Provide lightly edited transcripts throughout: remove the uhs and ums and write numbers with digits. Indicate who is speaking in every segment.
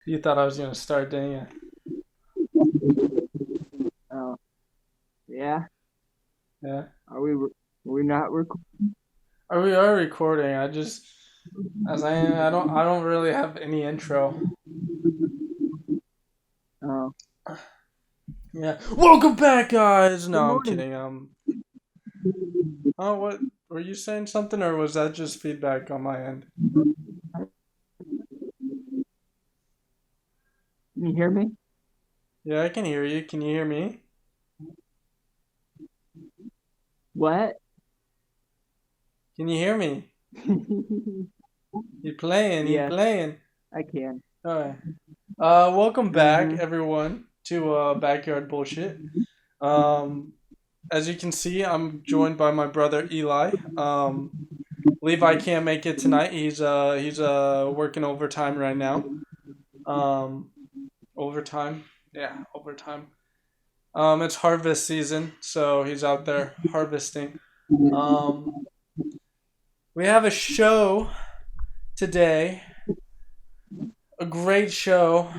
Speaker 1: You thought I was gonna start, didn't you?
Speaker 2: Oh, yeah.
Speaker 1: Yeah.
Speaker 2: Are we not
Speaker 1: We are recording. I don't really have any intro.
Speaker 2: Oh,
Speaker 1: Yeah. Welcome back, guys.
Speaker 2: good
Speaker 1: No, I'm
Speaker 2: morning.
Speaker 1: kidding. Oh, what were you saying something, or was that just feedback on my end?
Speaker 2: Can you hear me?
Speaker 1: Yeah, I can hear you. Can you hear me?
Speaker 2: What?
Speaker 1: Can you hear me? You playing? You
Speaker 2: Yes,
Speaker 1: playing?
Speaker 2: I can.
Speaker 1: All right. Welcome back,
Speaker 2: Mm-hmm.
Speaker 1: everyone, to Backyard Bullshit. Um, as you can see, I'm joined by my brother Eli. Levi can't make it tonight. He's working overtime right now. Um, overtime, yeah, overtime. It's harvest season, so he's out there harvesting. Um, we have a show today, a great show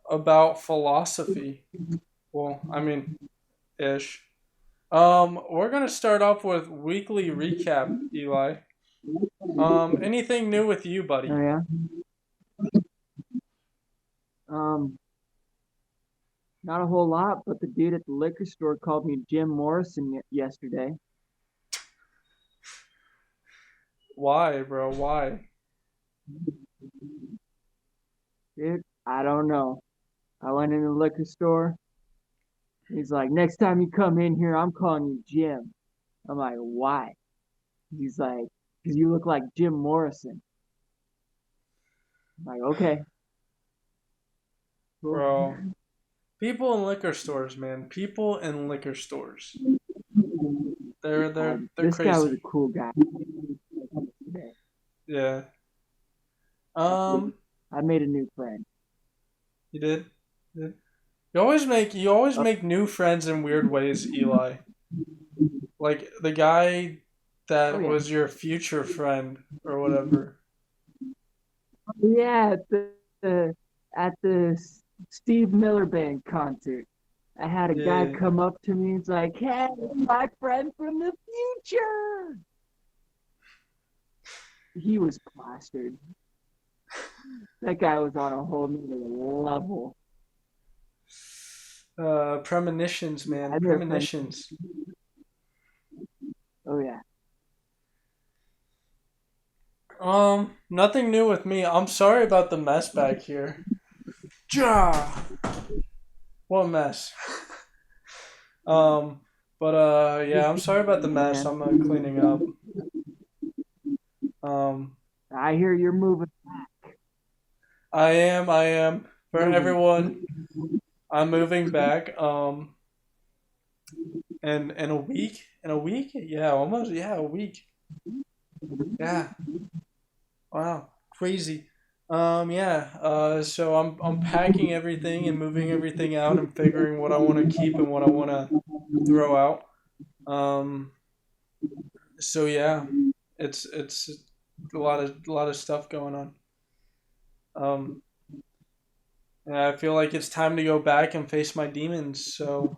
Speaker 1: about philosophy. Well, I mean, ish. We're gonna start off with weekly recap, Eli. Anything new with you,
Speaker 2: Oh
Speaker 1: buddy?
Speaker 2: yeah. Um, Not a whole lot, but the dude at the liquor store called me Jim Morrison yesterday.
Speaker 1: Why, bro? Why?
Speaker 2: Dude, I don't know. I went in the liquor store. He's like, next time you come in here, I'm calling you Jim. I'm like, why? He's like, because you look like Jim Morrison. I'm like, okay, cool.
Speaker 1: Bro, people in liquor stores, man. People in liquor stores. They're
Speaker 2: This guy was a
Speaker 1: crazy.
Speaker 2: cool guy.
Speaker 1: Yeah.
Speaker 2: Actually,
Speaker 1: Um,
Speaker 2: I made a new friend.
Speaker 1: you did? You did? You always
Speaker 2: Oh,
Speaker 1: make new friends in weird ways, Eli. Like the guy
Speaker 2: oh
Speaker 1: that
Speaker 2: yeah.
Speaker 1: was your future friend or whatever.
Speaker 2: Yeah, the at the Steve Miller Band concert. I had a guy
Speaker 1: Yeah.
Speaker 2: come up to me and it's like, "Hey, my friend from the future." He was plastered. That guy was on a whole new level.
Speaker 1: Premonitions, man.
Speaker 2: I made a friend.
Speaker 1: Premonitions.
Speaker 2: Oh yeah.
Speaker 1: Nothing new with me. I'm sorry about the mess back here. Ja! What mess? Um, yeah,
Speaker 2: Just
Speaker 1: I'm sorry about the mess.
Speaker 2: man.
Speaker 1: I'm cleaning up. Um,
Speaker 2: I hear you're
Speaker 1: I am. For
Speaker 2: moving.
Speaker 1: everyone, I'm moving back. In a week, yeah, almost, yeah, a week, yeah, wow, crazy. Yeah. So I'm packing everything and moving everything out and figuring what I want to keep and what I want to throw out. Um, so yeah, it's a lot of stuff going on. Um, and I feel like it's time to go back and face my demons. So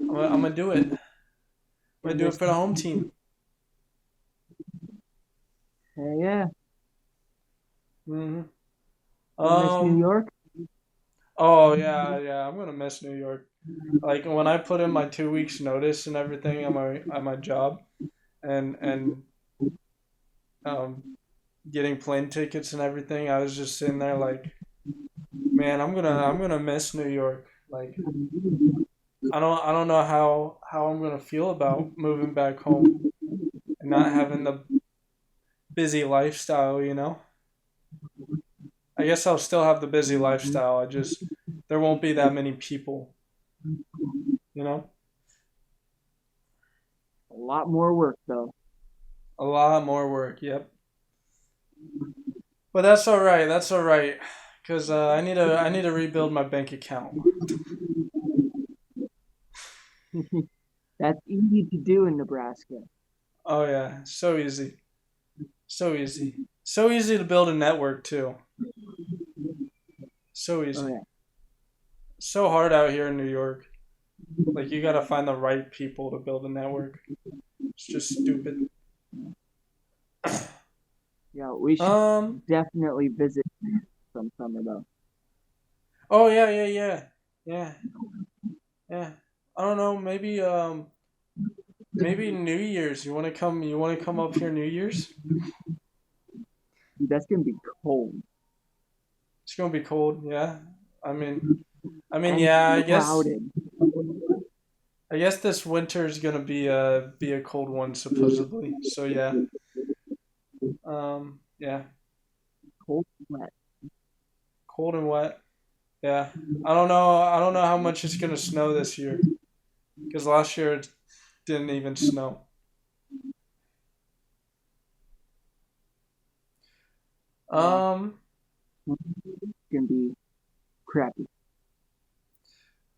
Speaker 1: I'm gonna do it. I'm gonna
Speaker 2: And
Speaker 1: do it
Speaker 2: this,
Speaker 1: for the home team.
Speaker 2: yeah,
Speaker 1: hmm
Speaker 2: you miss New
Speaker 1: Um.
Speaker 2: York?
Speaker 1: Oh yeah, yeah. I'm gonna miss New York. Like when I put in my 2 weeks notice and everything on my job, and um getting plane tickets and everything, I was just sitting there like, man, I'm gonna miss New York. Like I don't know how I'm gonna feel about moving back home and not having the busy lifestyle. You know. I guess I'll still have the busy lifestyle. I just there won't be that many people. You know.
Speaker 2: A lot more work though.
Speaker 1: A lot more work. Yep. But that's all right. That's all right. Cause I need to rebuild my bank account.
Speaker 2: That's easy to do in Nebraska.
Speaker 1: Oh yeah, so easy, so easy, so easy to build a network too. So
Speaker 2: Oh
Speaker 1: easy.
Speaker 2: yeah.
Speaker 1: So hard out here in New York. Like you gotta find the right people to build a network. It's just stupid.
Speaker 2: Yeah, we should
Speaker 1: Um.
Speaker 2: definitely visit some summer though.
Speaker 1: Oh yeah, yeah, yeah, yeah, yeah. I don't know. Maybe New Year's. You want to come? You want to come up here New Year's?
Speaker 2: Dude, that's gonna be cold
Speaker 1: It's gonna be cold. Yeah. I mean,
Speaker 2: and
Speaker 1: yeah.
Speaker 2: crowded.
Speaker 1: I guess this winter is gonna be a cold one supposedly. So yeah. Yeah.
Speaker 2: Cold sweat.
Speaker 1: Cold and wet. Yeah. I don't know. I don't know how much it's gonna snow this year because last year it didn't even snow.
Speaker 2: Yeah,
Speaker 1: Um.
Speaker 2: it's gonna be crappy.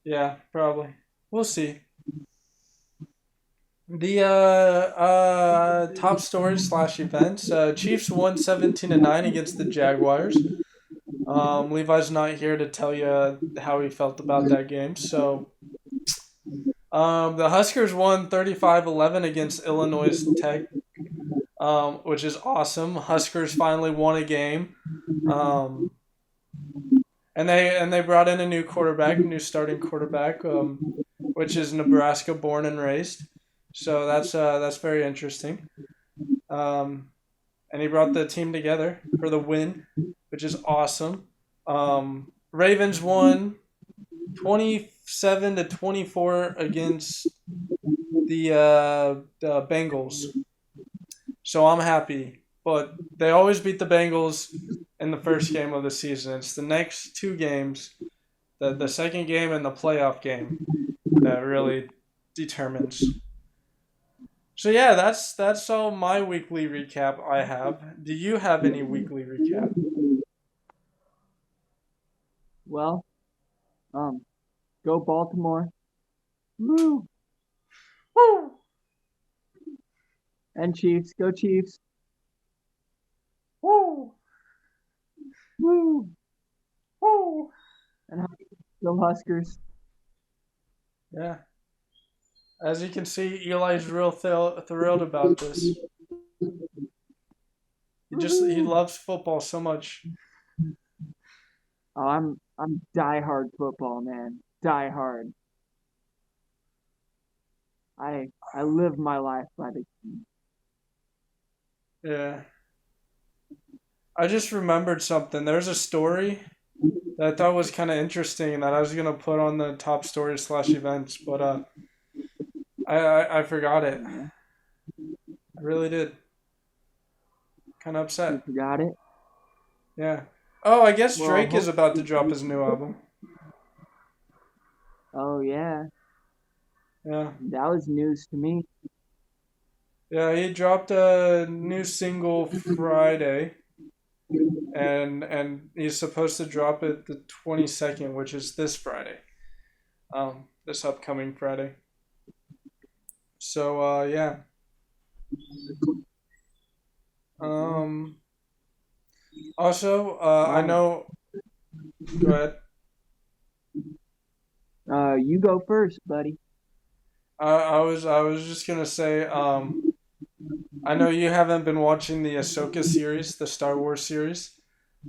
Speaker 1: Yeah. Probably. We'll see. The top stories slash events. Chiefs won 17-9 against the Jaguars. Levi's not here to tell you how he felt about that game. So the Huskers won 35-11 against Illinois Tech, which is awesome. Huskers finally won a game. Um, and they brought in a new quarterback, new starting quarterback, which is Nebraska born and raised. So that's very interesting. Um, and he brought the team together for the win, which is awesome. Ravens won 27-24 against the Bengals. So I'm happy. But they always beat the Bengals in the first game of the season. It's the next two games, the second game and the playoff game, that really determines. So yeah, that's all my weekly recap I have. Do you have any weekly recap?
Speaker 2: Well, um, go Baltimore. Woo!
Speaker 1: Woo!
Speaker 2: And Chiefs. Go Chiefs.
Speaker 1: Woo!
Speaker 2: Woo!
Speaker 1: Woo!
Speaker 2: And go Huskers.
Speaker 1: Yeah. As you can see, Eli's real thrilled about this. He
Speaker 2: Woohoo!
Speaker 1: loves football so much.
Speaker 2: Oh, I'm die hard football man. Die hard. I live my life by the team.
Speaker 1: Yeah. I just remembered something. There's a story that I thought was kind of interesting that I was gonna put on the top stories slash events, but I forgot it.
Speaker 2: Yeah,
Speaker 1: I really did. Kind of
Speaker 2: you
Speaker 1: upset.
Speaker 2: forgot it.
Speaker 1: Yeah. Oh, I guess
Speaker 2: Well,
Speaker 1: Drake is
Speaker 2: hope.
Speaker 1: about to drop his new album.
Speaker 2: Oh yeah,
Speaker 1: Yeah.
Speaker 2: that was news to me.
Speaker 1: Yeah, he dropped a new single Friday, and he's supposed to drop it the 22nd, which is this Friday. This upcoming Friday. So yeah. Um, Also, I
Speaker 2: Um,
Speaker 1: know. Go ahead.
Speaker 2: you go first, buddy.
Speaker 1: I was just gonna say. I know you haven't been watching the Ahsoka series, the Star Wars series.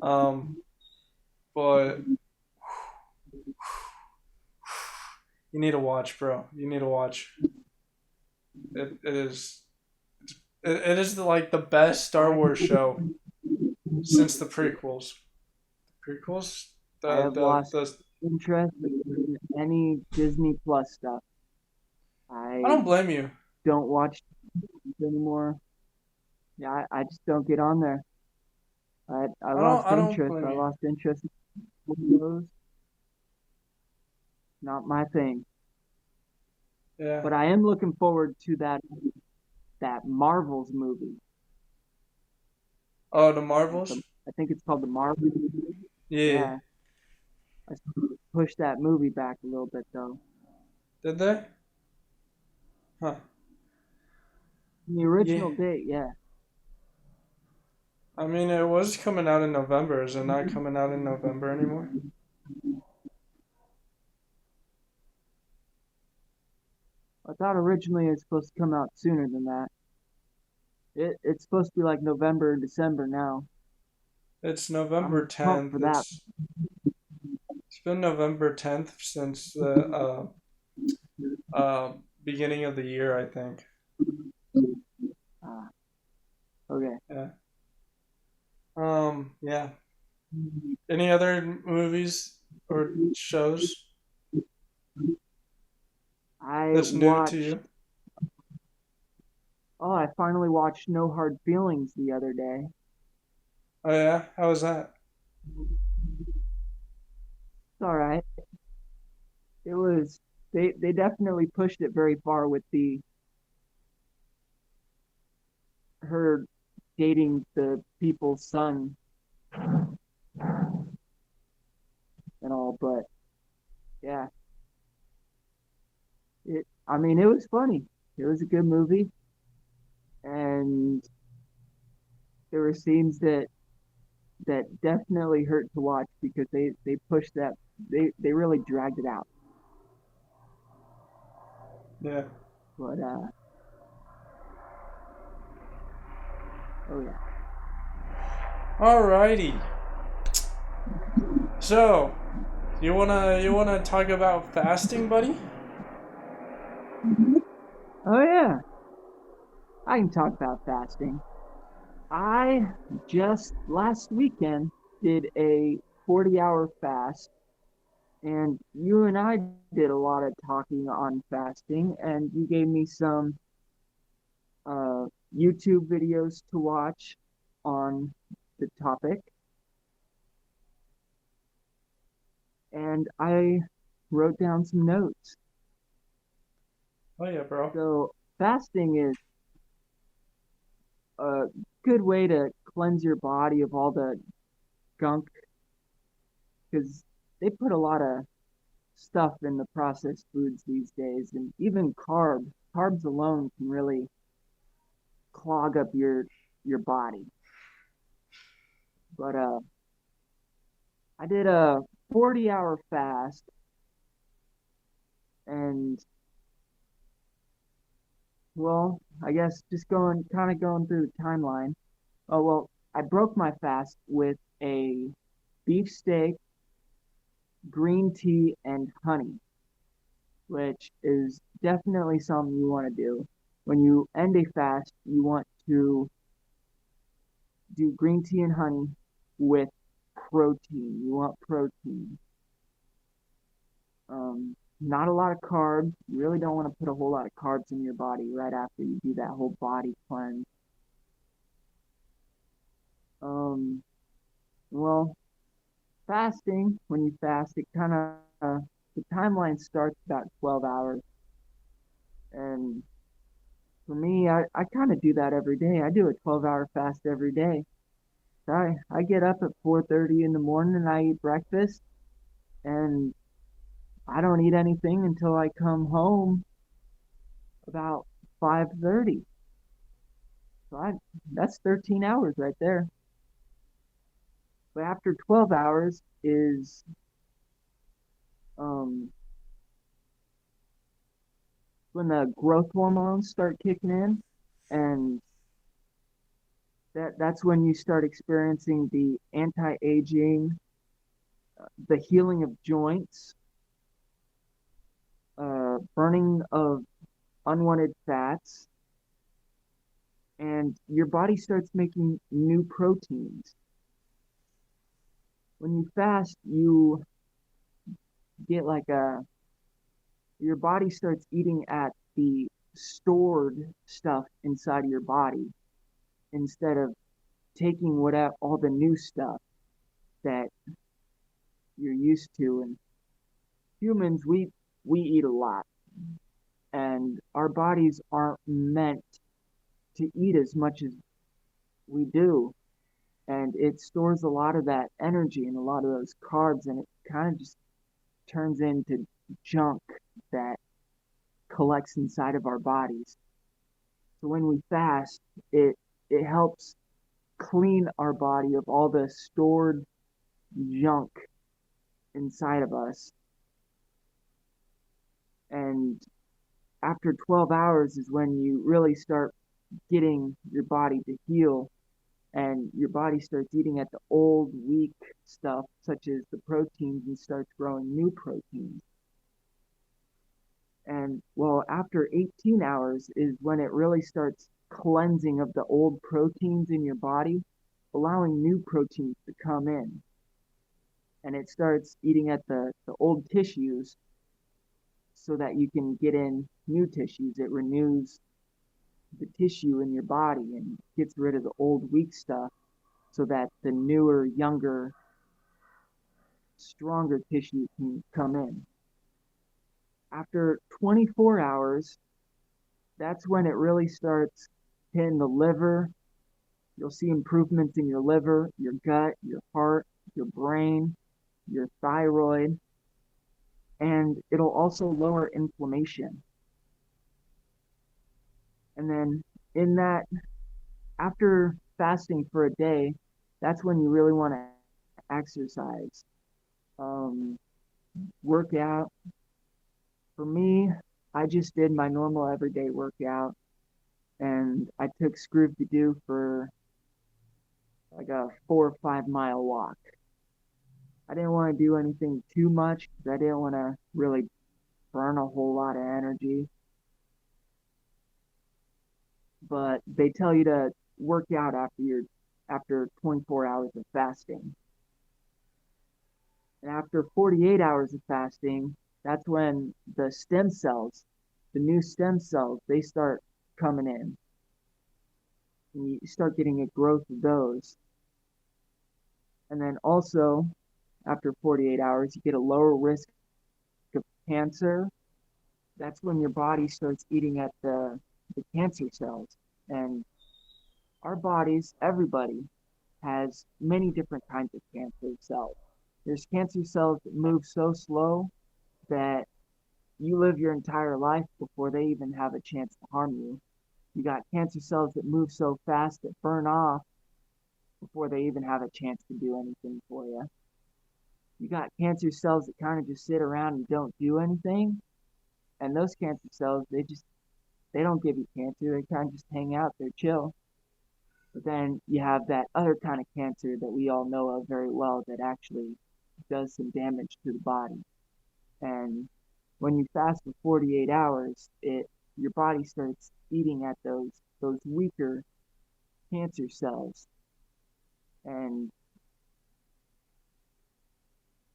Speaker 1: Um, but you need to watch, bro. You need to watch. It is. It is like the best Star
Speaker 2: I
Speaker 1: Wars show since the prequels. Prequels.
Speaker 2: I
Speaker 1: The
Speaker 2: have
Speaker 1: the
Speaker 2: lost
Speaker 1: the.
Speaker 2: interest in any Disney Plus stuff.
Speaker 1: I
Speaker 2: I
Speaker 1: don't blame you.
Speaker 2: don't watch anymore. Yeah, I just don't get on there. I
Speaker 1: I don't.
Speaker 2: lost
Speaker 1: I don't
Speaker 2: interest.
Speaker 1: blame
Speaker 2: I
Speaker 1: you.
Speaker 2: lost interest in those. Not my thing.
Speaker 1: Yeah.
Speaker 2: But I am looking forward to that Marvels movie.
Speaker 1: Oh, the Marvels.
Speaker 2: I think it's called the Marvels.
Speaker 1: Yeah.
Speaker 2: Yeah, I pushed that movie back a little bit though.
Speaker 1: Did they? Huh.
Speaker 2: The
Speaker 1: Yeah.
Speaker 2: original date, yeah.
Speaker 1: I mean, it was coming out in November. Is it not coming out in November anymore?
Speaker 2: I thought originally it was supposed to come out sooner than that. It's supposed to be like November and December now.
Speaker 1: It's November
Speaker 2: I'm pumped
Speaker 1: 10th.
Speaker 2: for that.
Speaker 1: It's been November 10th since the beginning of the year, I think.
Speaker 2: Ah, okay.
Speaker 1: Yeah. Yeah. Any other movies or shows
Speaker 2: I
Speaker 1: that's new to
Speaker 2: watched.
Speaker 1: you?
Speaker 2: Oh, I finally watched No Hard Feelings the other day.
Speaker 1: Oh yeah, how was that?
Speaker 2: It's all right. It was. They definitely pushed it very far with the her dating the people's son and all, but yeah, it. I mean, it was funny. It was a good movie, and there were scenes that definitely hurt to watch because they pushed that they really dragged it out.
Speaker 1: Yeah.
Speaker 2: But oh yeah.
Speaker 1: Alrighty. So, you wanna talk about fasting, buddy?
Speaker 2: Oh yeah. I can talk about fasting. I just last weekend did a 40-hour fast, and you and I did a lot of talking on fasting, and you gave me some uh, YouTube videos to watch on the topic, and I wrote down some notes.
Speaker 1: Oh yeah, bro.
Speaker 2: So, fasting is a good way to cleanse your body of all the gunk because they put a lot of stuff in the processed foods these days, and even carbs alone can really clog up your body. But I did a 40-hour fast, and well, I guess just going through the timeline. Oh well, I broke my fast with a beefsteak, green tea, and honey, which is definitely something you want to do. When you end a fast, you want to do green tea and honey with protein. You want protein. Not a lot of carbs. You really don't want to put a whole lot of carbs in your body right after you do that whole body cleanse. Um, well, fasting, when you fast, it kind of, the timeline starts about 12 hours. And for me, I kind of do that every day. I do a 12-hour fast every day. I get up at 4:30 in the morning and I eat breakfast and I don't eat anything until I come home about 5:30. So that's 13 hours right there. But after 12 hours is um, when the growth hormones start kicking in, and that's when you start experiencing the anti-aging, the healing of joints, burning of unwanted fats, and your body starts making new proteins. When you fast, you get like your body starts eating at the stored stuff inside of your body instead of taking all the new stuff that you're used to. And humans, we eat a lot, and our bodies aren't meant to eat as much as we do. And it stores a lot of that energy and a lot of those carbs, and it kind of just turns into junk that collects inside of our bodies. So when we fast, it helps. clean our body of all the stored junk inside of us. And after 12 hours is when you really start getting your body to heal, and your body starts eating at the old weak stuff such as the proteins and starts growing new proteins. And well, after 18 hours is when it really starts cleansing of the old proteins in your body, allowing new proteins to come in. And it starts eating at the old tissues so that you can get in new tissues. It renews the tissue in your body and gets rid of the old weak stuff so that the newer, younger, stronger tissue can come in. After 24 hours, that's when it really starts hitting the liver. You'll see improvements in your liver, your gut, your heart, your brain, your thyroid, and it'll also lower inflammation. And then in that, after fasting for a day, that's when you really want to exercise, um, work out. For me, I just did my normal everyday workout and I took Scroob to do for like a 4 or 5 mile walk. I didn't want to do anything too much because I didn't want to really burn a whole lot of energy. But they tell you to work out after 24 hours of fasting. And after 48 hours of fasting, that's when the stem cells, the new stem cells, they start coming in. And you start getting a growth of those. And then also, after 48 hours, you get a lower risk of cancer. That's when your body starts eating at the cancer cells. And our bodies, everybody, has many different kinds of cancer cells. There's cancer cells that move so slow that you live your entire life before they even have a chance to harm you. You got cancer cells that move so fast that burn off before they even have a chance to do anything for you. You got cancer cells that kind of just sit around and don't do anything. And those cancer cells, they don't give you cancer. They kind of just hang out there, chill. But then you have that other kind of cancer that we all know of very well that actually does some damage to the body. And when you fast for 48 hours, it your body starts eating at those weaker cancer cells and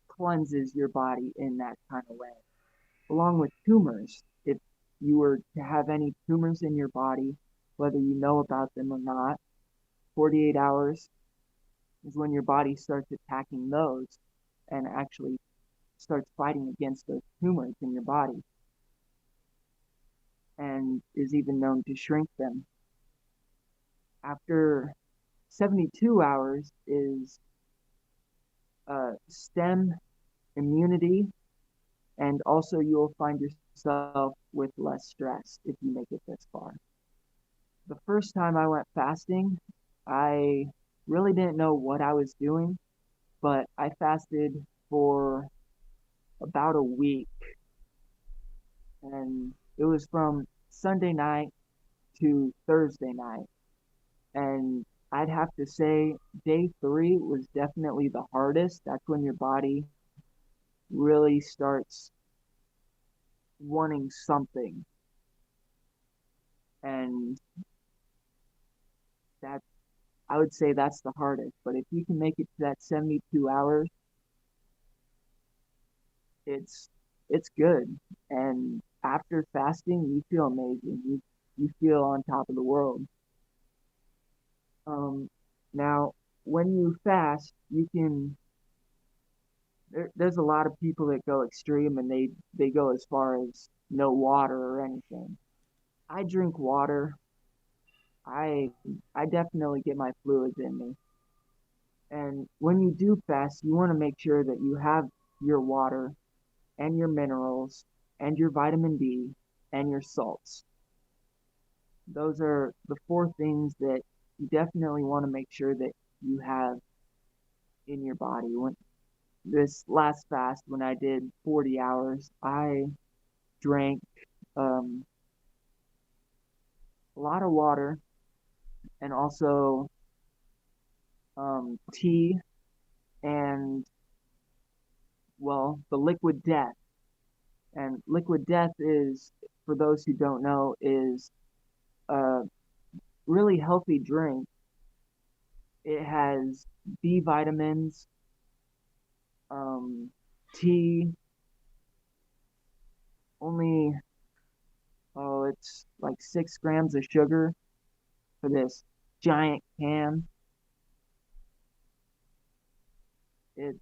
Speaker 2: cleanses your body in that kind of way. Along with tumors, if you were to have any tumors in your body, whether you know about them or not, 48 hours is when your body starts attacking those and actually starts fighting against those tumors in your body and is even known to shrink them. After 72 hours is stem immunity, and also you'll find yourself with less stress if you make it this far. The first time I went fasting, I really didn't know what I was doing, but I fasted for about a week, and it was from Sunday night to Thursday night. And I'd have to say day three was definitely the hardest. That's when your body really starts wanting something. And that I would say that's the hardest. But if you can make it to that 72 hours, it's it's good. And after fasting, you feel amazing. You feel on top of the world. Um, Now, when you fast, you can. There's a lot of people that go extreme and they go as far as no water or anything. I drink water. I I definitely get my fluids in me. And when you do fast, you want to make sure that you have your water and your minerals and your vitamin D and your salts. Those are the four things that you definitely want to make sure that you have in your body. When this last fast, when I did 40 hours, I drank um, a lot of water and also tea and, well, the liquid death. And liquid death is, for those who don't know, is a really healthy drink. It has B vitamins, um, tea, only, oh, it's like 6 grams of sugar for this giant can. It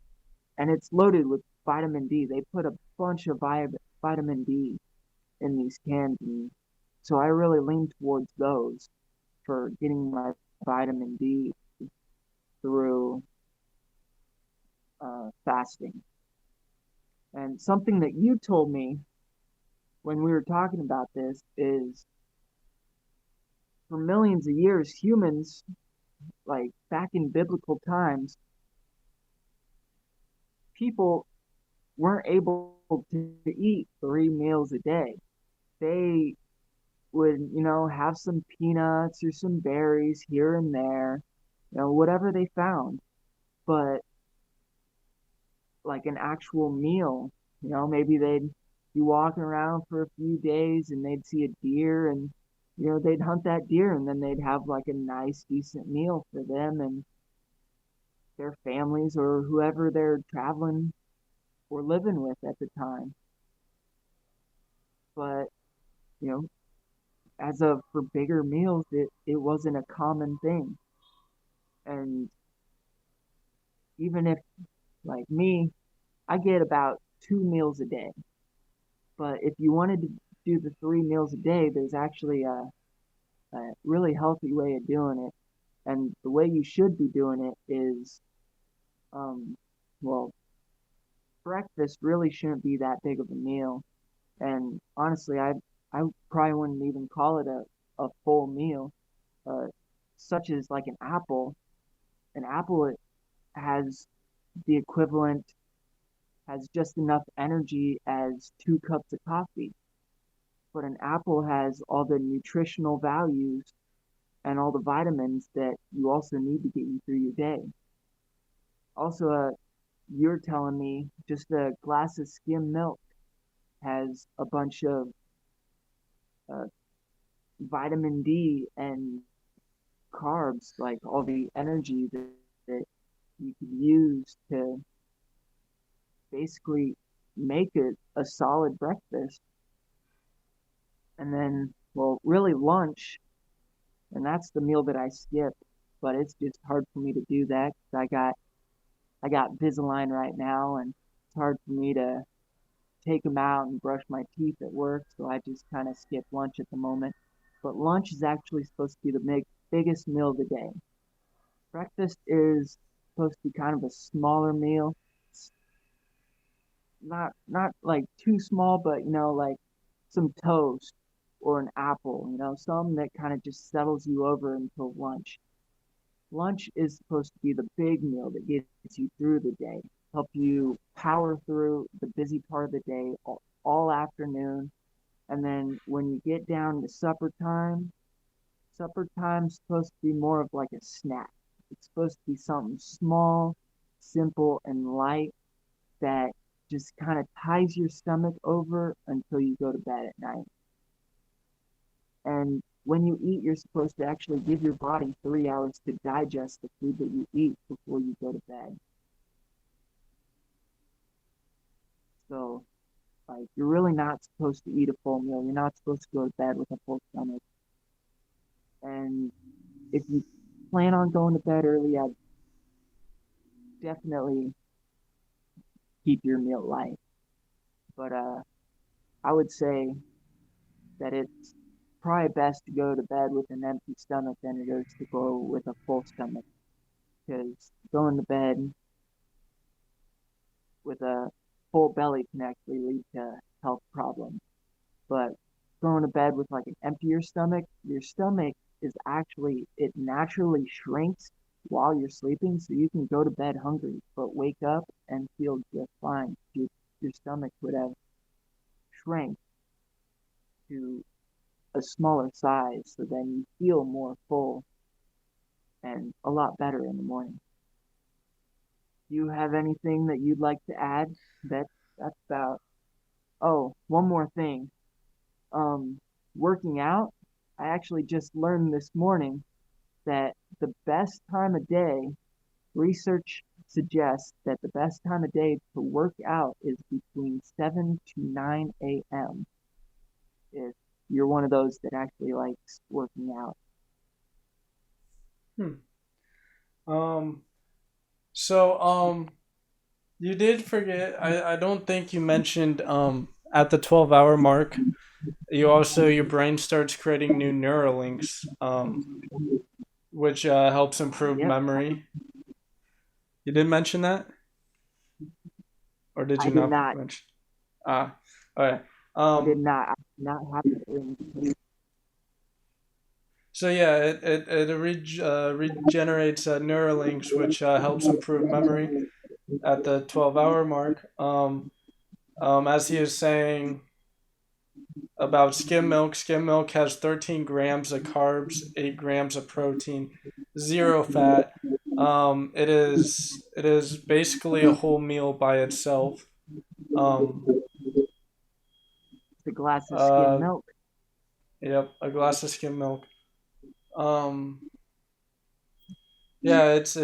Speaker 2: and it's loaded with vitamin D. They put a bunch of vitamin D in these cans, and so I really lean towards those for getting my vitamin D through fasting. And something that you told me when we were talking about this is for millions of years, humans, like back in biblical times, people weren't able to eat 3 meals a day. They would, have some peanuts or some berries here and there, whatever they found. But like an actual meal, maybe they'd be walking around for a few days and they'd see a deer and, they'd hunt that deer and then they'd have like a nice, decent meal for them and their families or whoever they're traveling or living with at the time. But, you know, as of for bigger meals, it wasn't a common thing. And even if, like me, I get about 2 meals a day. But if you wanted to do the 3 meals a day, there's actually a really healthy way of doing it. And the way you should be doing it is, um, well, breakfast really shouldn't be that big of a meal. And honestly, I probably wouldn't even call it a full meal, uh, such as like an apple. An apple it has the equivalent, has just enough energy as 2 cups of coffee. But an apple has all the nutritional values and all the vitamins that you also need to get you through your day. Also, you're telling me just a glass of skim milk has a bunch of uh, vitamin D and carbs, like all the energy that you can use to basically make it a solid breakfast. And then, well, really lunch, and that's the meal that I skip, but it's just hard for me to do that 'cause I got Invisalign right now, and it's hard for me to take them out and brush my teeth at work, so I just kind of skip lunch at the moment. But lunch is actually supposed to be the biggest meal of the day. Breakfast is supposed to be kind of a smaller meal. It's not like too small, but like some toast or an apple, something that kind of just settles you over until lunch. Lunch is supposed to be the big meal that gets you through the day, help you power through the busy part of the day all afternoon. And then when you get down to supper time's supposed to be more of like a snack. It's supposed to be something small, simple, and light that just kind of ties your stomach over until you go to bed at night. And when you eat, you're supposed to actually give your body 3 hours to digest the food that you eat before you go to bed. So, like, you're really not supposed to eat a full meal. You're not supposed to go to bed with a full stomach. And if you plan on going to bed early, I'd definitely keep your meal light. But I would say that it's probably best to go to bed with an empty stomach than it is to go with a full stomach. Because going to bed with a full belly can actually lead to health problems. But going to bed with like an emptier stomach, your stomach is actually it naturally shrinks while you're sleeping, so you can go to bed hungry but wake up and feel just fine. Your stomach would have shrank to a smaller size, so then you feel more full and a lot better in the morning. Do you have anything that you'd like to add? That's about. Oh, one more thing. Um, Working out. I actually just learned this morning that the best time of day, research suggests that the best time of day to work out is between 7 to 9 a.m. if you're one of those that actually likes working out.
Speaker 1: Hmm. Um. So you did forget. I don't think you mentioned at the 12-hour mark. You also your brain starts creating new neural links, which helps improve
Speaker 2: Yep,
Speaker 1: memory. You did mention that, or did
Speaker 2: I
Speaker 1: you
Speaker 2: did
Speaker 1: not
Speaker 2: not.
Speaker 1: mention? Ah, okay.
Speaker 2: I did
Speaker 1: Um,
Speaker 2: not. I did not have to.
Speaker 1: so yeah, it regenerates Neuralinks, which helps improve memory at the 12-hour mark. As he is saying about skim milk has 13 grams of carbs, 8 grams of protein, zero fat. It is basically a whole meal by itself. Um,
Speaker 2: The glass of skim
Speaker 1: uh,
Speaker 2: milk.
Speaker 1: yep, a glass of skim milk. Um, yeah, it's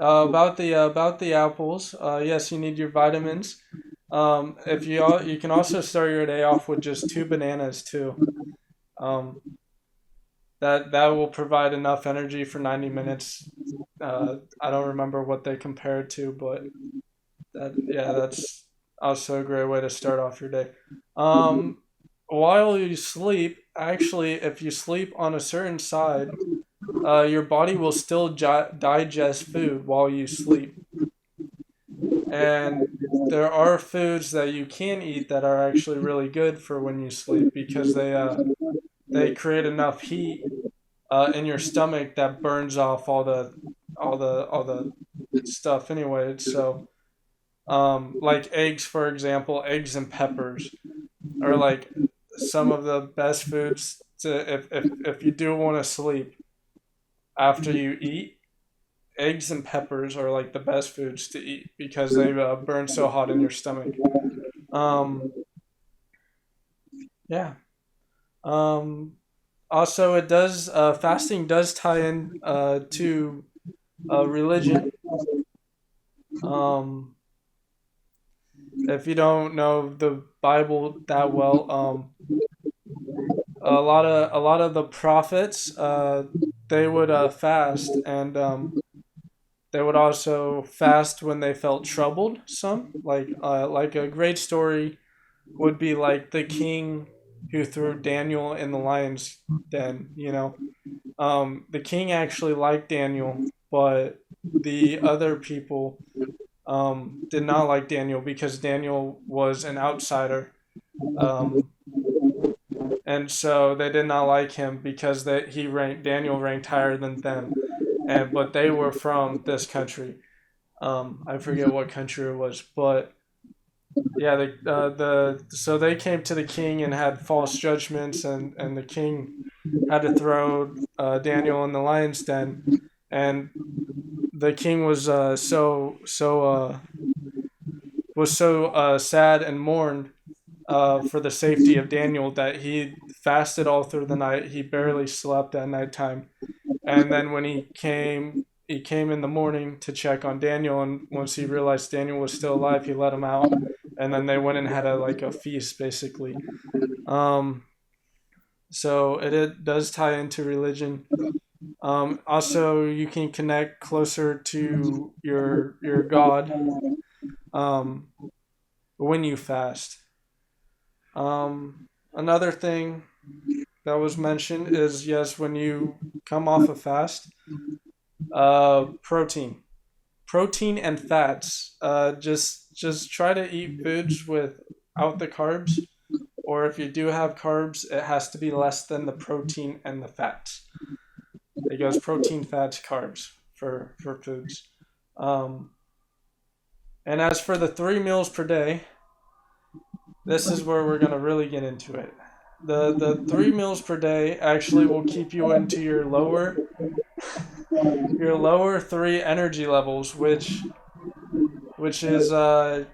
Speaker 1: about the apples. Yes, you need your vitamins. If you can also start your day off with just two bananas too. Um, that will provide enough energy for 90 minutes. I don't remember what they compared to, but that's also a great way to start off your day. Um, while you sleep, actually, if you sleep on a certain side, your body will still digest food while you sleep. And there are foods that you can eat that are actually really good for when you sleep because they create enough heat in your stomach that burns off all the stuff anyway. So like eggs, for example, eggs and peppers are like some of the best foods to if you do want to sleep after you eat. Eggs and peppers are like the best foods to eat because they burn so hot in your stomach. Um, yeah. Um, Also, it does fasting does tie in to religion. Um, if you don't know the Bible that well, a lot of the prophets they would fast, and they would also fast when they felt troubled. Some like a great story would be like the king who threw Daniel in the lion's den. The king actually liked Daniel, but the other people did not like Daniel because Daniel was an outsider. Um, and so they did not like him because Daniel ranked higher than them, and but they were from this country. I forget what country it was, but yeah, the so they came to the king and had false judgments, and the king had to throw Daniel in the lion's den, and the king was so sad and mourned for the safety of Daniel that he fasted all through the night. He barely slept at nighttime, and then when he came in the morning to check on Daniel, and once he realized Daniel was still alive, he let him out, and then they went and had a feast basically. Um, so it does tie into religion. Also, you can connect closer to your God um, when you fast. Another thing that was mentioned is yes, when you come off a fast, protein and fats. Just try to eat foods without the carbs. or if you do have carbs, it has to be less than the protein and the fats. It goes protein, fats, carbs for foods. Um, and as for the 3 meals per day, this is where we're gonna really get into it. The 3 meals per day actually will keep you into your lower three energy levels, which is do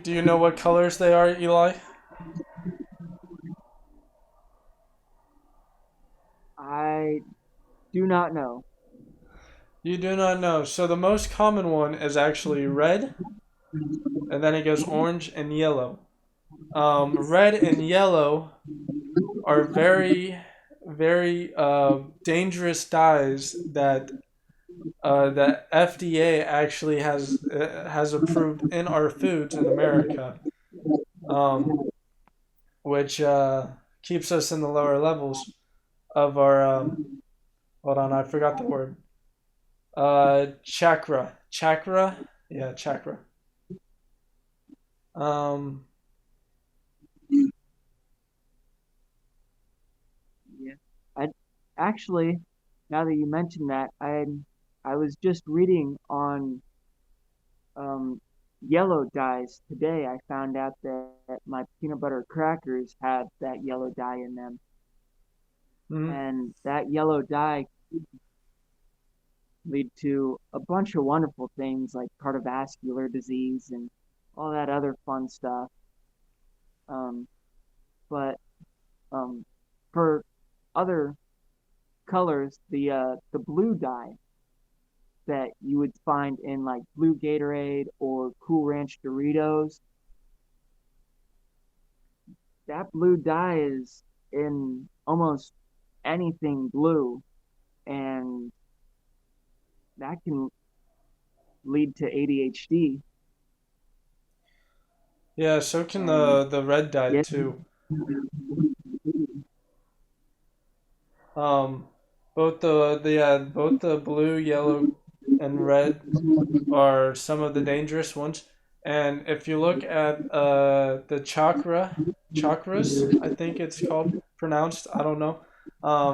Speaker 1: you know what colors they are, Eli?
Speaker 2: I do not know.
Speaker 1: You do not know. So the most common one is actually red, and then it goes orange and yellow. Red and yellow are very dangerous dyes that FDA actually has approved in our foods in America, um, which keeps us in the lower levels of our. Hold on, I forgot the word. Chakra, yeah, chakra. Um,
Speaker 2: Yeah. I actually, now that you mentioned that, I was just reading on um, yellow dyes today. I found out that my peanut butter crackers had that yellow dye in them,
Speaker 1: mhm.
Speaker 2: and that yellow dye lead to a bunch of wonderful things like cardiovascular disease and all that other fun stuff. Um, but um, for other colors, the blue dye that you would find in like blue Gatorade or Cool Ranch Doritos, that blue dye is in almost anything blue, and that can lead to ADHD.
Speaker 1: Yeah, so can
Speaker 2: And
Speaker 1: the red dye
Speaker 2: yeah,
Speaker 1: too. Um, both the blue, yellow, and red are some of the dangerous ones. And if you look at the chakras, I think it's called pronounced. I don't know.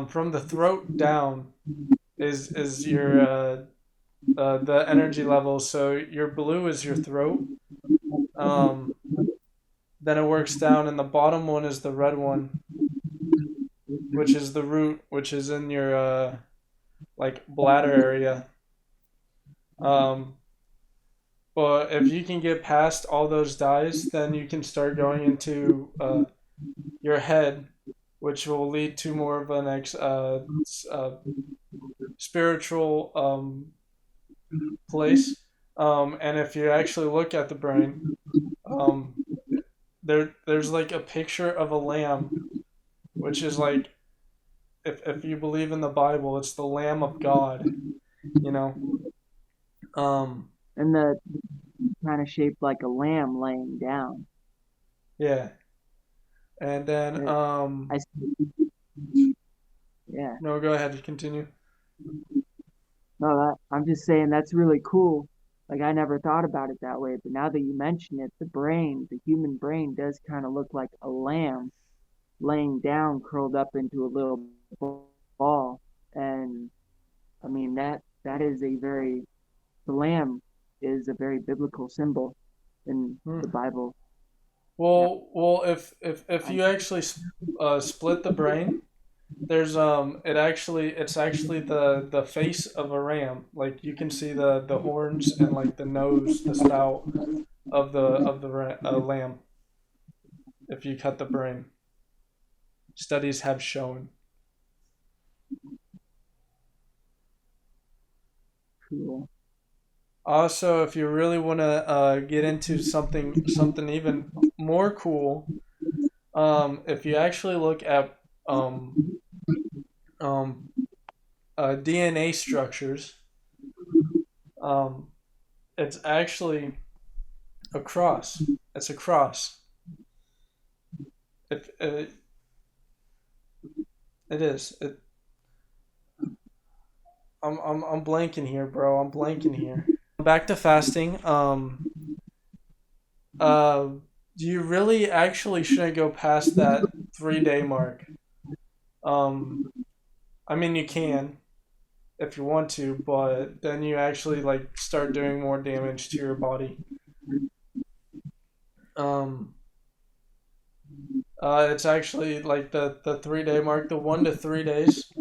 Speaker 1: From the throat down is your the energy level. So your blue is your throat. Um, then it works down, and the bottom one is the red one, which is the root, which is in your like bladder area. Um, but if you can get past all those dyes, then you can start going into your head, which will lead to more of an spiritual place. And if you actually look at the brain, um, there's like a picture of a lamb, which is like if you believe in the Bible, it's the Lamb of God. You know. Um,
Speaker 2: and the kind of shaped like a lamb laying down.
Speaker 1: yeah. And then
Speaker 2: It, I yeah.
Speaker 1: no, go ahead. Continue.
Speaker 2: No, I'm just saying that's really cool. Like I never thought about it that way, but now that you mention it, the human brain does kind of look like a lamb laying down, curled up into a little ball. And I mean that is a very the lamb is a very biblical symbol in
Speaker 1: Hmm.
Speaker 2: the Bible. Yeah,
Speaker 1: Well, if
Speaker 2: I,
Speaker 1: you actually split the brain, there's it's actually the face of a ram. Like you can see the horns and like the nose, the spout of the lamb. If you cut the brain, studies have shown.
Speaker 2: cool.
Speaker 1: Also, if you really want to get into something even more cool, if you actually look at um, um, DNA structures, um, it's actually a cross. It's a cross. If it is, I'm blanking here, bro. I'm blanking here. Back to fasting. Uh, you really actually shouldn't go past that 3 day mark. Um, I mean, you can if you want to, but then you actually like start doing more damage to your body. Um, it's actually like the 3 day mark. The 1 to 3 days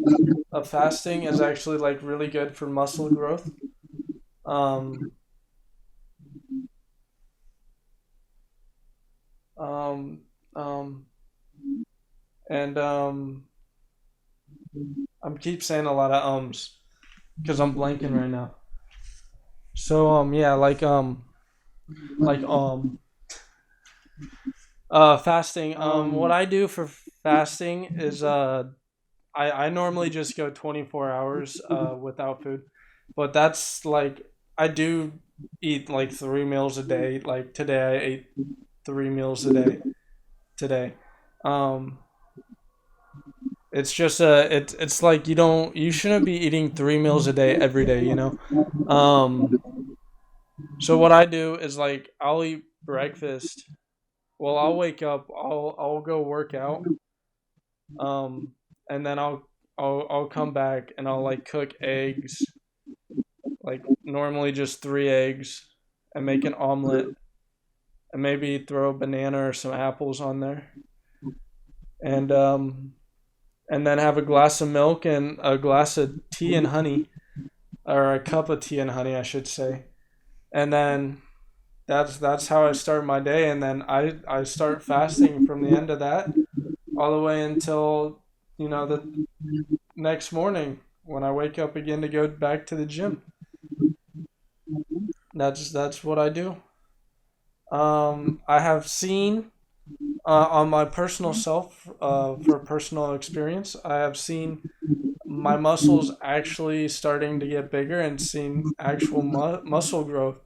Speaker 1: of fasting is actually like really good for muscle growth. Um, um, um, and I'm keep saying a lot of ums because I'm blanking right now. So yeah, like fasting. What
Speaker 2: Um,
Speaker 1: I do for fasting is I normally just go 24 hours without food, but that's like I do eat like 3 meals a day. Like today I ate 3 meals a day today. Um, it's just it's like you shouldn't be eating 3 meals a day every day. Um, so what I do is like I'll eat breakfast. Well, I'll wake up. I'll go work out. Um, and then I'll come back and I'll like cook eggs, like normally just 3 eggs, and make an omelet, and maybe throw a banana or some apples on there, and and then have a glass of milk and a glass of tea and honey, or a cup of tea and honey, I should say, and then that's how I start my day, and then I start fasting from the end of that all the way until the next morning when I wake up again to go back to the gym. That's what I do. I have seen on my personal self, for personal experience, I have seen my muscles actually starting to get bigger and seeing actual muscle growth,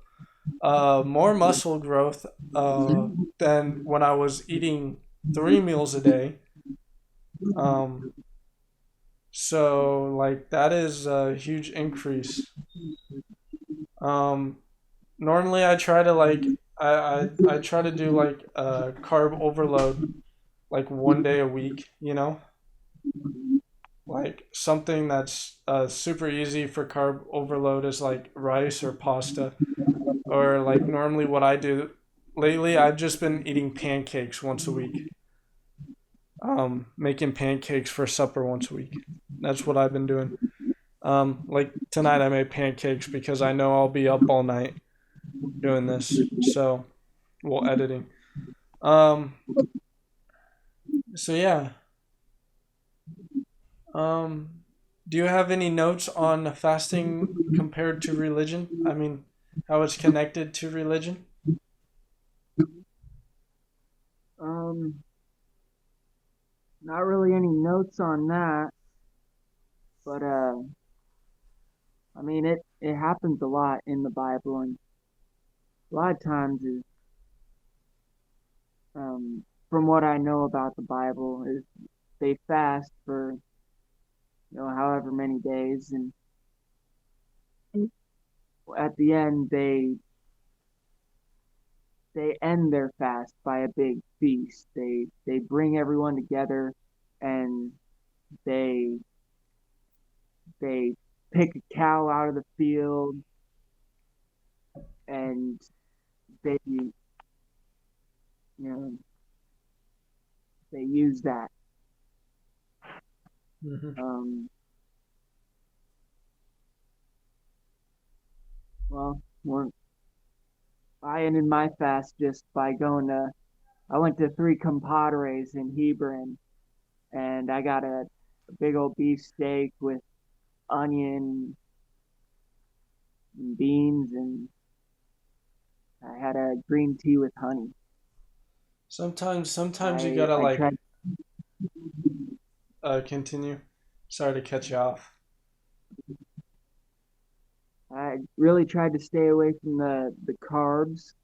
Speaker 1: more muscle growth than when I was eating 3 meals a day. Um, so like that is a huge increase. Um, Normally I try to like I try to do like carb overload like 1 day a week, like something that's super easy for carb overload is like rice or pasta, or like normally what I do lately I've just been eating pancakes once a week, making pancakes for supper once a week. That's what I've been doing. Like tonight I made pancakes because I know I'll be up all night doing this, so well, editing. Um, so yeah. Um, do you have any notes on fasting compared to religion? I mean, how it's connected to religion?
Speaker 2: um, not really any notes on that, but I mean it happens a lot in the Bible, and a lot of times is from what I know about the Bible is they fast for however many days, and at the end they end their fast by a big feast. They bring everyone together, and they they pick a cow out of the field, and they they use that.
Speaker 1: Hmm.
Speaker 2: Um, well, I ended my fast just by going to. I went to three compadres in Hebron, and I got a big old beef steak with onion and beans, and I had a green tea with honey.
Speaker 1: Sometimes you
Speaker 2: I
Speaker 1: gotta
Speaker 2: I
Speaker 1: like
Speaker 2: tried
Speaker 1: continue. Sorry to cut you off.
Speaker 2: I really tried to stay away from the carbs.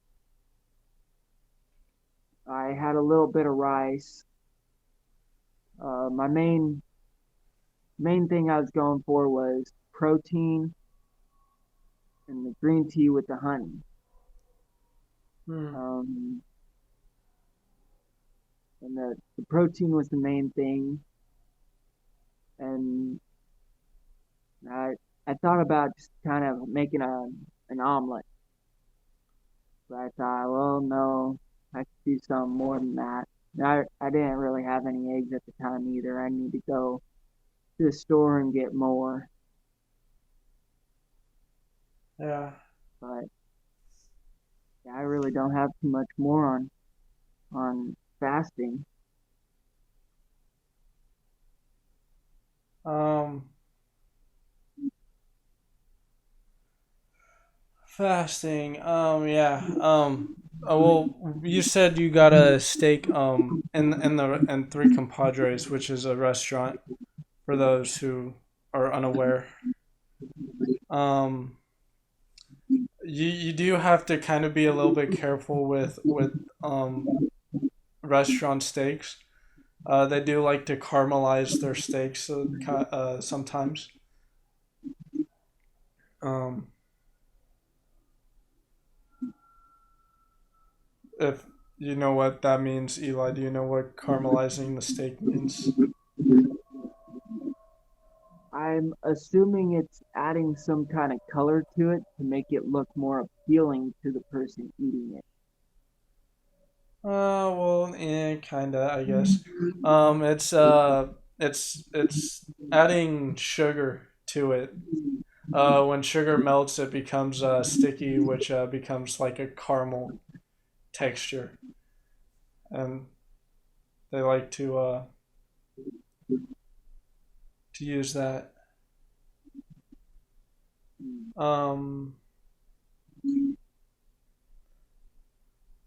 Speaker 2: I had a little bit of rice. My main thing I was going for was protein and the green tea with the honey.
Speaker 1: Hmm.
Speaker 2: Um, and the protein was the main thing. And I I thought about just kind of making an omelet, but I thought, well, no, I could do something more than that. I didn't really have any eggs at the time either. I need to go to the store and get more,
Speaker 1: Yeah.
Speaker 2: but yeah, I really don't have too much more on fasting.
Speaker 1: Um, Fasting. Yeah. Well, you said you got a steak. In Three Compadres, which is a restaurant for those who are unaware. Um, you do have to kind of be a little bit careful with restaurant steaks. They do like to caramelize their steaks sometimes. Um, if you know what that means, Eli, do you know what caramelizing the steak means?
Speaker 2: I'm assuming it's adding some kind of color to it to make it look more appealing to the person eating it.
Speaker 1: Well, yeah, kinda, I guess. It's adding sugar to it. When sugar melts, it becomes sticky, which becomes like a caramel texture, and they like to use that. Um,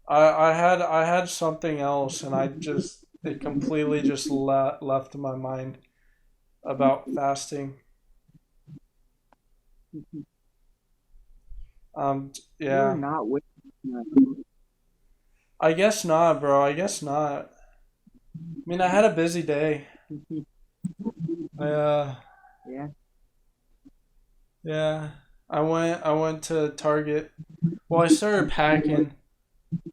Speaker 1: I had something else, and I just it completely just left my mind about fasting.
Speaker 2: You're
Speaker 1: Yeah,
Speaker 2: not with.
Speaker 1: I guess not, bro. I guess not. I mean, I had a busy day. Uh,
Speaker 2: Yeah.
Speaker 1: yeah. I went to Target. Well, I started packing.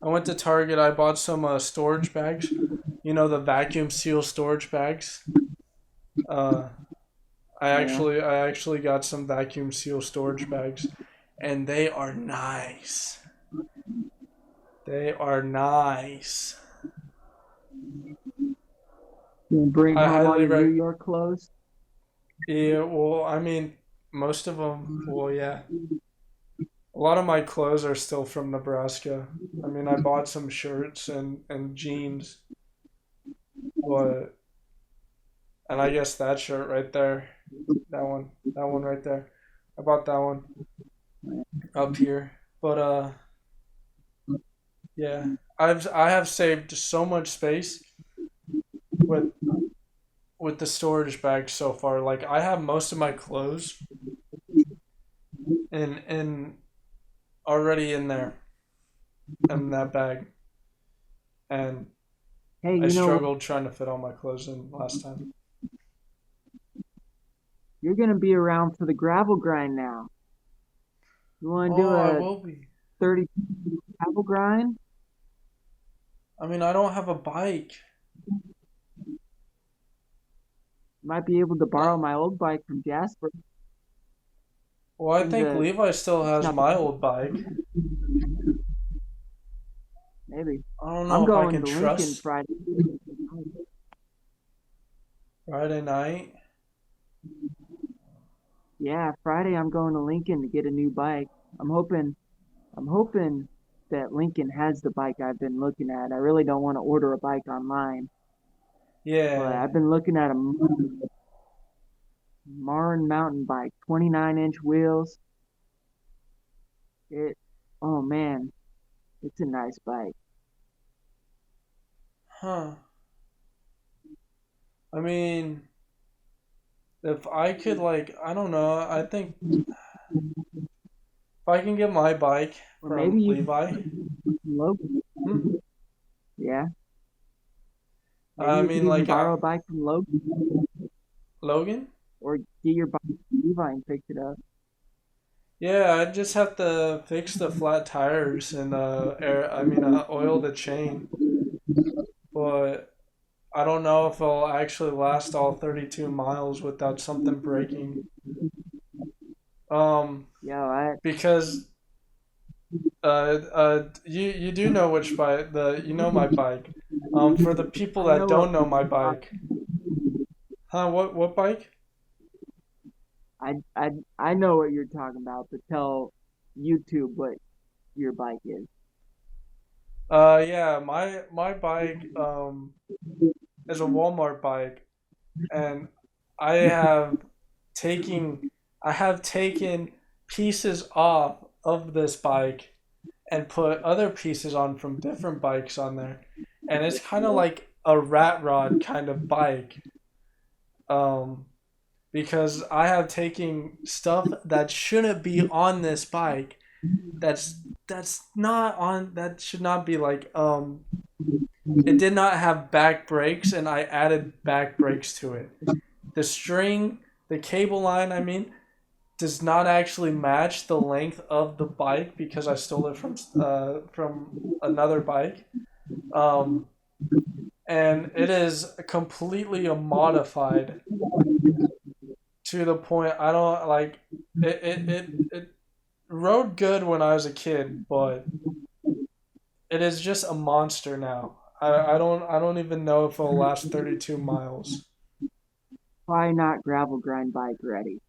Speaker 1: I went to Target. I bought some storage bags. You know, the vacuum seal storage bags. Uh,
Speaker 2: Yeah.
Speaker 1: I actually got some vacuum seal storage bags, and they are nice. They are nice.
Speaker 2: You bring
Speaker 1: I
Speaker 2: home all
Speaker 1: highly
Speaker 2: your New
Speaker 1: rec.
Speaker 2: York clothes.
Speaker 1: Yeah, well, I mean, most of them. Well, yeah. A lot of my clothes are still from Nebraska. I mean, I bought some shirts and jeans, but and I guess that shirt right there, that one right there. I bought that one up here. But yeah, I have saved so much space with with the storage bag so far. Like I have most of my clothes in already in there in that bag, and
Speaker 2: Hey,
Speaker 1: I
Speaker 2: you know what?
Speaker 1: struggled trying to fit all my clothes in last time.
Speaker 2: You're gonna be around for the gravel grind now. You want to do
Speaker 1: Oh, I
Speaker 2: a
Speaker 1: will be.
Speaker 2: 30 gravel grind?
Speaker 1: I mean, I don't have a bike.
Speaker 2: Might be able to
Speaker 1: Uh,
Speaker 2: borrow my old bike from Jasper.
Speaker 1: well, I
Speaker 2: In
Speaker 1: think
Speaker 2: the,
Speaker 1: Levi still
Speaker 2: it's
Speaker 1: has
Speaker 2: not the
Speaker 1: my old bike.
Speaker 2: maybe.
Speaker 1: I don't
Speaker 2: I'm
Speaker 1: know if I
Speaker 2: going
Speaker 1: can
Speaker 2: to Lincoln
Speaker 1: trust
Speaker 2: Friday.
Speaker 1: Friday night.
Speaker 2: Yeah, Friday I'm going to Lincoln to get a new bike. I'm hoping I'm hoping that Lincoln has the bike I've been looking at. I really don't want to order a bike online, but
Speaker 1: Yeah.
Speaker 2: I've been looking at a Marne mountain bike, 29-inch wheels. It, oh man, it's a nice bike.
Speaker 1: Huh. I mean, if I could, like, I don't know. I think if I can get my bike
Speaker 2: Or maybe
Speaker 1: from
Speaker 2: you can
Speaker 1: Levi.
Speaker 2: Logan.
Speaker 1: Hmm?
Speaker 2: Yeah, maybe
Speaker 1: I
Speaker 2: you could
Speaker 1: mean,
Speaker 2: even
Speaker 1: like,
Speaker 2: borrow a bike from Logan
Speaker 1: Logan.
Speaker 2: or get your bike from Levi and pick it up.
Speaker 1: Yeah, I just have to fix the flat tires and oil the chain. But I don't know if it'll actually last all 32 miles without something breaking. Um,
Speaker 2: Yo, I
Speaker 1: because you do know which bike the you know my bike. For the people
Speaker 2: I
Speaker 1: that
Speaker 2: know what
Speaker 1: don't know my
Speaker 2: talk-
Speaker 1: bike, huh? What bike?
Speaker 2: I know what you're talking about, but tell YouTube what your bike is.
Speaker 1: Yeah, my bike is a Walmart bike, and I have taking I have taken pieces off of this bike and put other pieces on from different bikes on there, and it's kind of like a rat rod kind of bike. Um, because I have taken stuff that shouldn't be on this bike. That's not on. That should not be like. It did not have back brakes, and I added back brakes to it. The string, the cable line, I mean, does not actually match the length of the bike because I stole it from another bike. Um, and it is completely modified to the point I don't like it rode good when I was a kid, but it is just a monster now. I don't even know if it'll last 32 miles.
Speaker 2: Probably not gravel grind bike ready.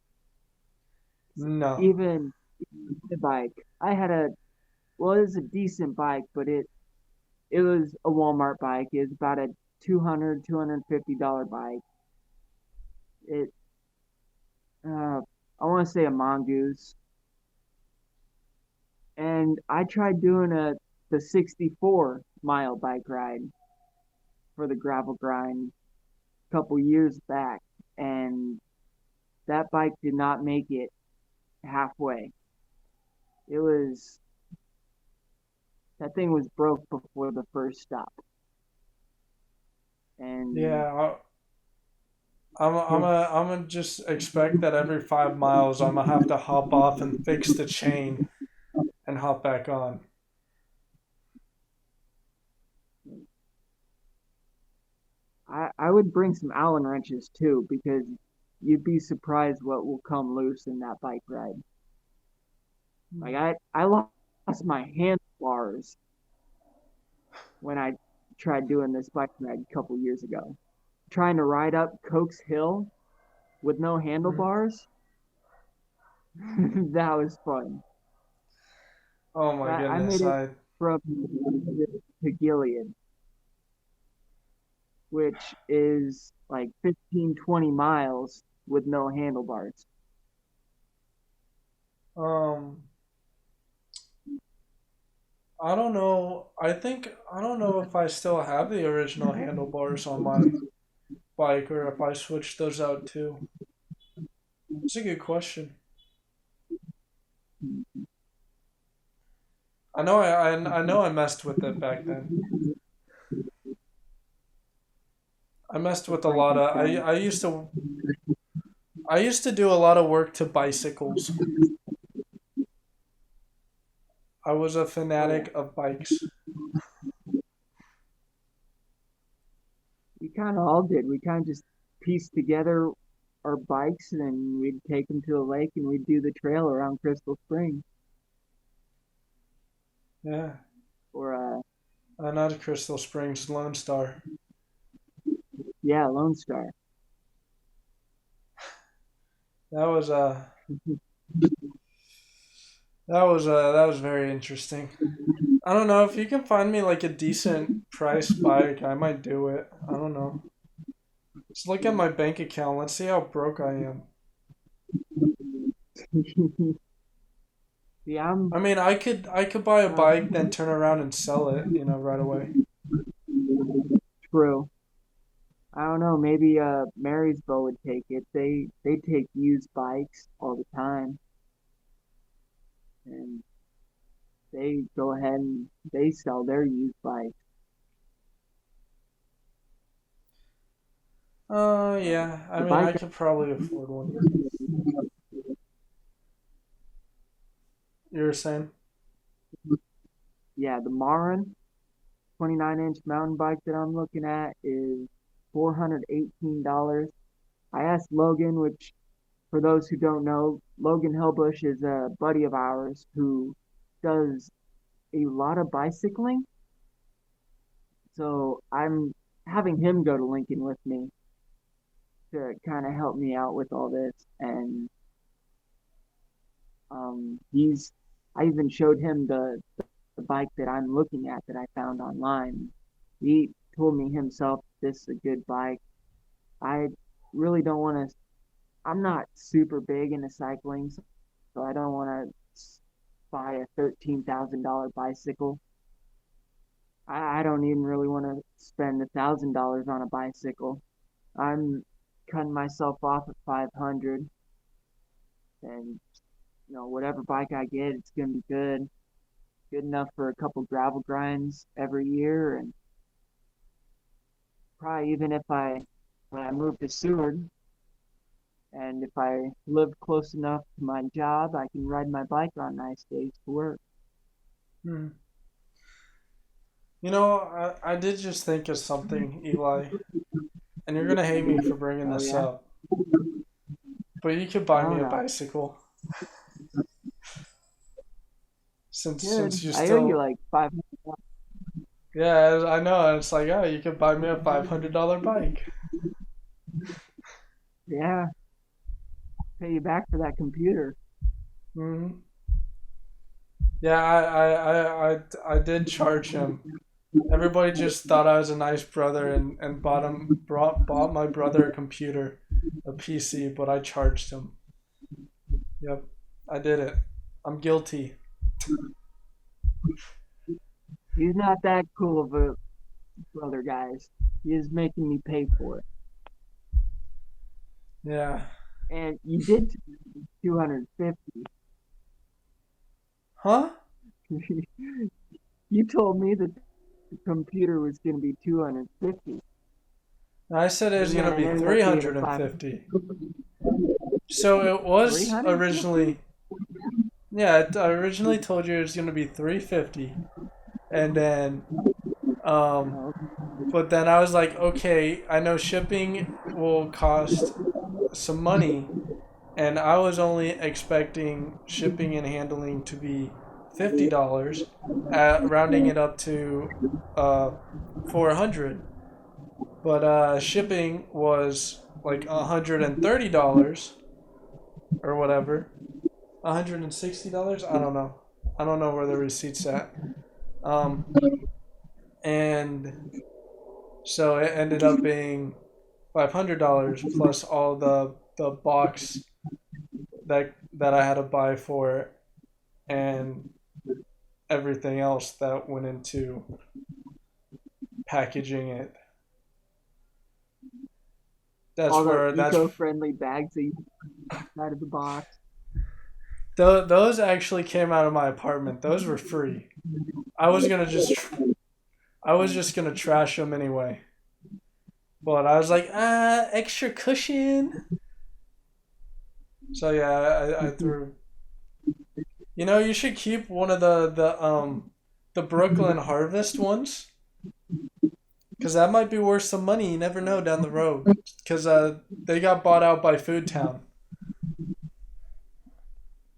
Speaker 1: No.
Speaker 2: Even the bike, I had a well, it was a decent bike, but it was a Walmart bike. It was about a 250 dollars bike. It I want to say a mongoose, and I tried doing the 64-mile bike ride for the gravel grind a couple years back, and that bike did not make it halfway. It was that thing was broke before the first stop, and
Speaker 1: Yeah, I'm gonna just expect that every 5 miles I'm gonna have to hop off and fix the chain and hop back on.
Speaker 2: I would bring some Allen wrenches too because you'd be surprised what will come loose in that bike ride. Like I lost my handlebars when I tried doing this bike ride a couple years ago. Trying to ride up Coke's Hill with no
Speaker 1: Mhm.
Speaker 2: handlebars, that was fun.
Speaker 1: Oh my
Speaker 2: I made
Speaker 1: goodness,
Speaker 2: it
Speaker 1: I
Speaker 2: from to Gilead, which is like 15-20 miles with no handlebars.
Speaker 1: um I don't know. I don't know if I still have the original handlebars on my bike or if I switched those out too. It's a good question. I know I messed with it back then. I messed with a lot of
Speaker 2: Frankenstein.
Speaker 1: I used to do a lot of work to bicycles. I was a
Speaker 2: Oh,
Speaker 1: fanatic of bikes.
Speaker 2: we kind of all did. We kind of just pieced together our bikes and then we'd take them to the lake and we'd do the trail around Crystal Springs
Speaker 1: Yeah.
Speaker 2: or
Speaker 1: Not Crystal Springs, Lone Star.
Speaker 2: yeah, Lone Star.
Speaker 1: That was that was very interesting. I don't know if you can find me like a decent price bike, I might do it. I don't know. Just look at my bank account. Let's see how broke I am.
Speaker 2: Yeah,
Speaker 1: I mean, I could buy a
Speaker 2: uh,
Speaker 1: bike, then turn around and sell it, right away.
Speaker 2: true. I don't know. Maybe Marysville would take it. They take used bikes all the time, and they go ahead and they sell their used bikes.
Speaker 1: Yeah. I
Speaker 2: The
Speaker 1: mean, I
Speaker 2: bike,
Speaker 1: could probably afford one. You were saying?
Speaker 2: yeah, the Marin 29-inch mountain bike that I'm looking at is. $418. I asked Logan, which for those who don't know, Logan Hellbush is a buddy of ours who does a lot of bicycling. So I'm having him go to Lincoln with me to kind of help me out with all this. And he's, I even showed him the bike that I'm looking at that I found online. He told me himself this is a good bike. I really don't want to, I'm not super big into cycling, so I don't want to buy a $13,000 bicycle. I don't even really want to spend $1,000 on a bicycle. I'm cutting myself off at 500, and whatever bike I get, it's gonna be good enough for a couple gravel grinds every year, and probably even if I when I move to Seward, and if I live close enough to my job, I can ride my bike on nice days to work.
Speaker 1: Hmm. You know, I did just think of something, Eli, and you're gonna hate me for bringing
Speaker 2: Oh
Speaker 1: this
Speaker 2: yeah,
Speaker 1: up, but you could buy
Speaker 2: oh
Speaker 1: me a
Speaker 2: no,
Speaker 1: bicycle since
Speaker 2: good.
Speaker 1: you
Speaker 2: I owe you
Speaker 1: still.
Speaker 2: like 500.
Speaker 1: Yeah, I know. It's like, oh, you could buy me a $500 bike.
Speaker 2: Yeah, pay you back for that computer.
Speaker 1: Hmm. Yeah, I did charge him. Everybody just thought I was a nice brother and bought my brother a computer, a PC, but I charged him. Yep, I did it. I'm guilty.
Speaker 2: He's not that cool of a brother, guys. He is making me pay for it.
Speaker 1: Yeah.
Speaker 2: And you did 250.
Speaker 1: Huh?
Speaker 2: You told me that the computer was going to be 250,
Speaker 1: I said it was
Speaker 2: and then
Speaker 1: gonna
Speaker 2: it
Speaker 1: be
Speaker 2: ended up being a
Speaker 1: 350. So it was
Speaker 2: 350.
Speaker 1: originally. Yeah, I originally told you it was gonna be 350, and then um,
Speaker 2: Oh,
Speaker 1: but then I was like, okay, I know shipping will cost some money, and I was only expecting shipping and handling to be $50, rounding it up to 400. But shipping was like $130 or whatever, $160. I don't know where the receipt's at. Um, and so it ended up being $500 plus all the box that I had to buy for it and everything else that went into packaging it.
Speaker 2: all
Speaker 1: That's
Speaker 2: the
Speaker 1: where that's
Speaker 2: eco-friendly bags that you out of the box.
Speaker 1: those actually came out of my apartment. Those were free. I was gonna just I was just gonna trash them anyway, but I was like, extra cushion. So yeah, I threw. You know, you should keep one of the Brooklyn Harvest ones, because that might be worth some money. You never know down the road, because they got bought out by Food Town.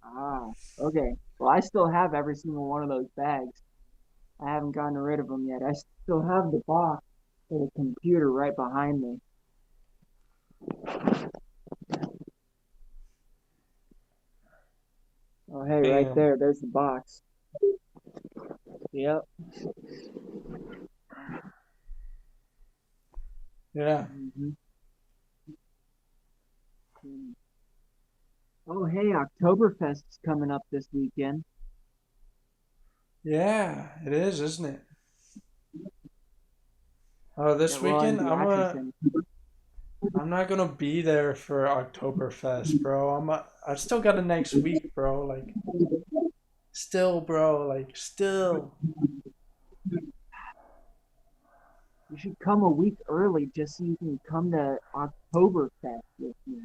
Speaker 2: Ah, okay. Well, I still have every single one of those bags. I haven't gotten rid of them yet. I still have the box for the computer right behind me. Oh, hey, right
Speaker 1: Damn.
Speaker 2: there. There's the box. Yep.
Speaker 1: Yeah.
Speaker 2: hmm Oh, hey, Oktoberfest is coming up this weekend.
Speaker 1: Yeah, it is, isn't it?
Speaker 2: Yeah,
Speaker 1: This
Speaker 2: well, in
Speaker 1: weekend
Speaker 2: Beatrice.
Speaker 1: I'm not gonna be there for Oktoberfest, bro. I still got it next week, bro. Like still, bro. Like still.
Speaker 2: You should come a week early just so you can come to Oktoberfest with me.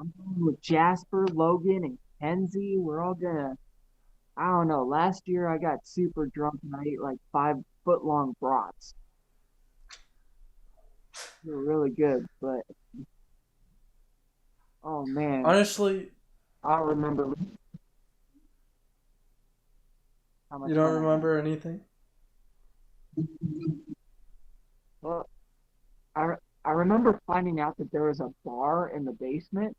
Speaker 2: I'm going with Jasper, Logan, and Kenzie. We're all gonna. I don't know. Last year I got super drunk and I ate like 5 foot long brats. They were really good, but oh man,
Speaker 1: Honestly,
Speaker 2: I remember how
Speaker 1: you
Speaker 2: much
Speaker 1: don't
Speaker 2: fun I had.
Speaker 1: remember anything?
Speaker 2: Well, I I remember finding out that there was a bar in the basement,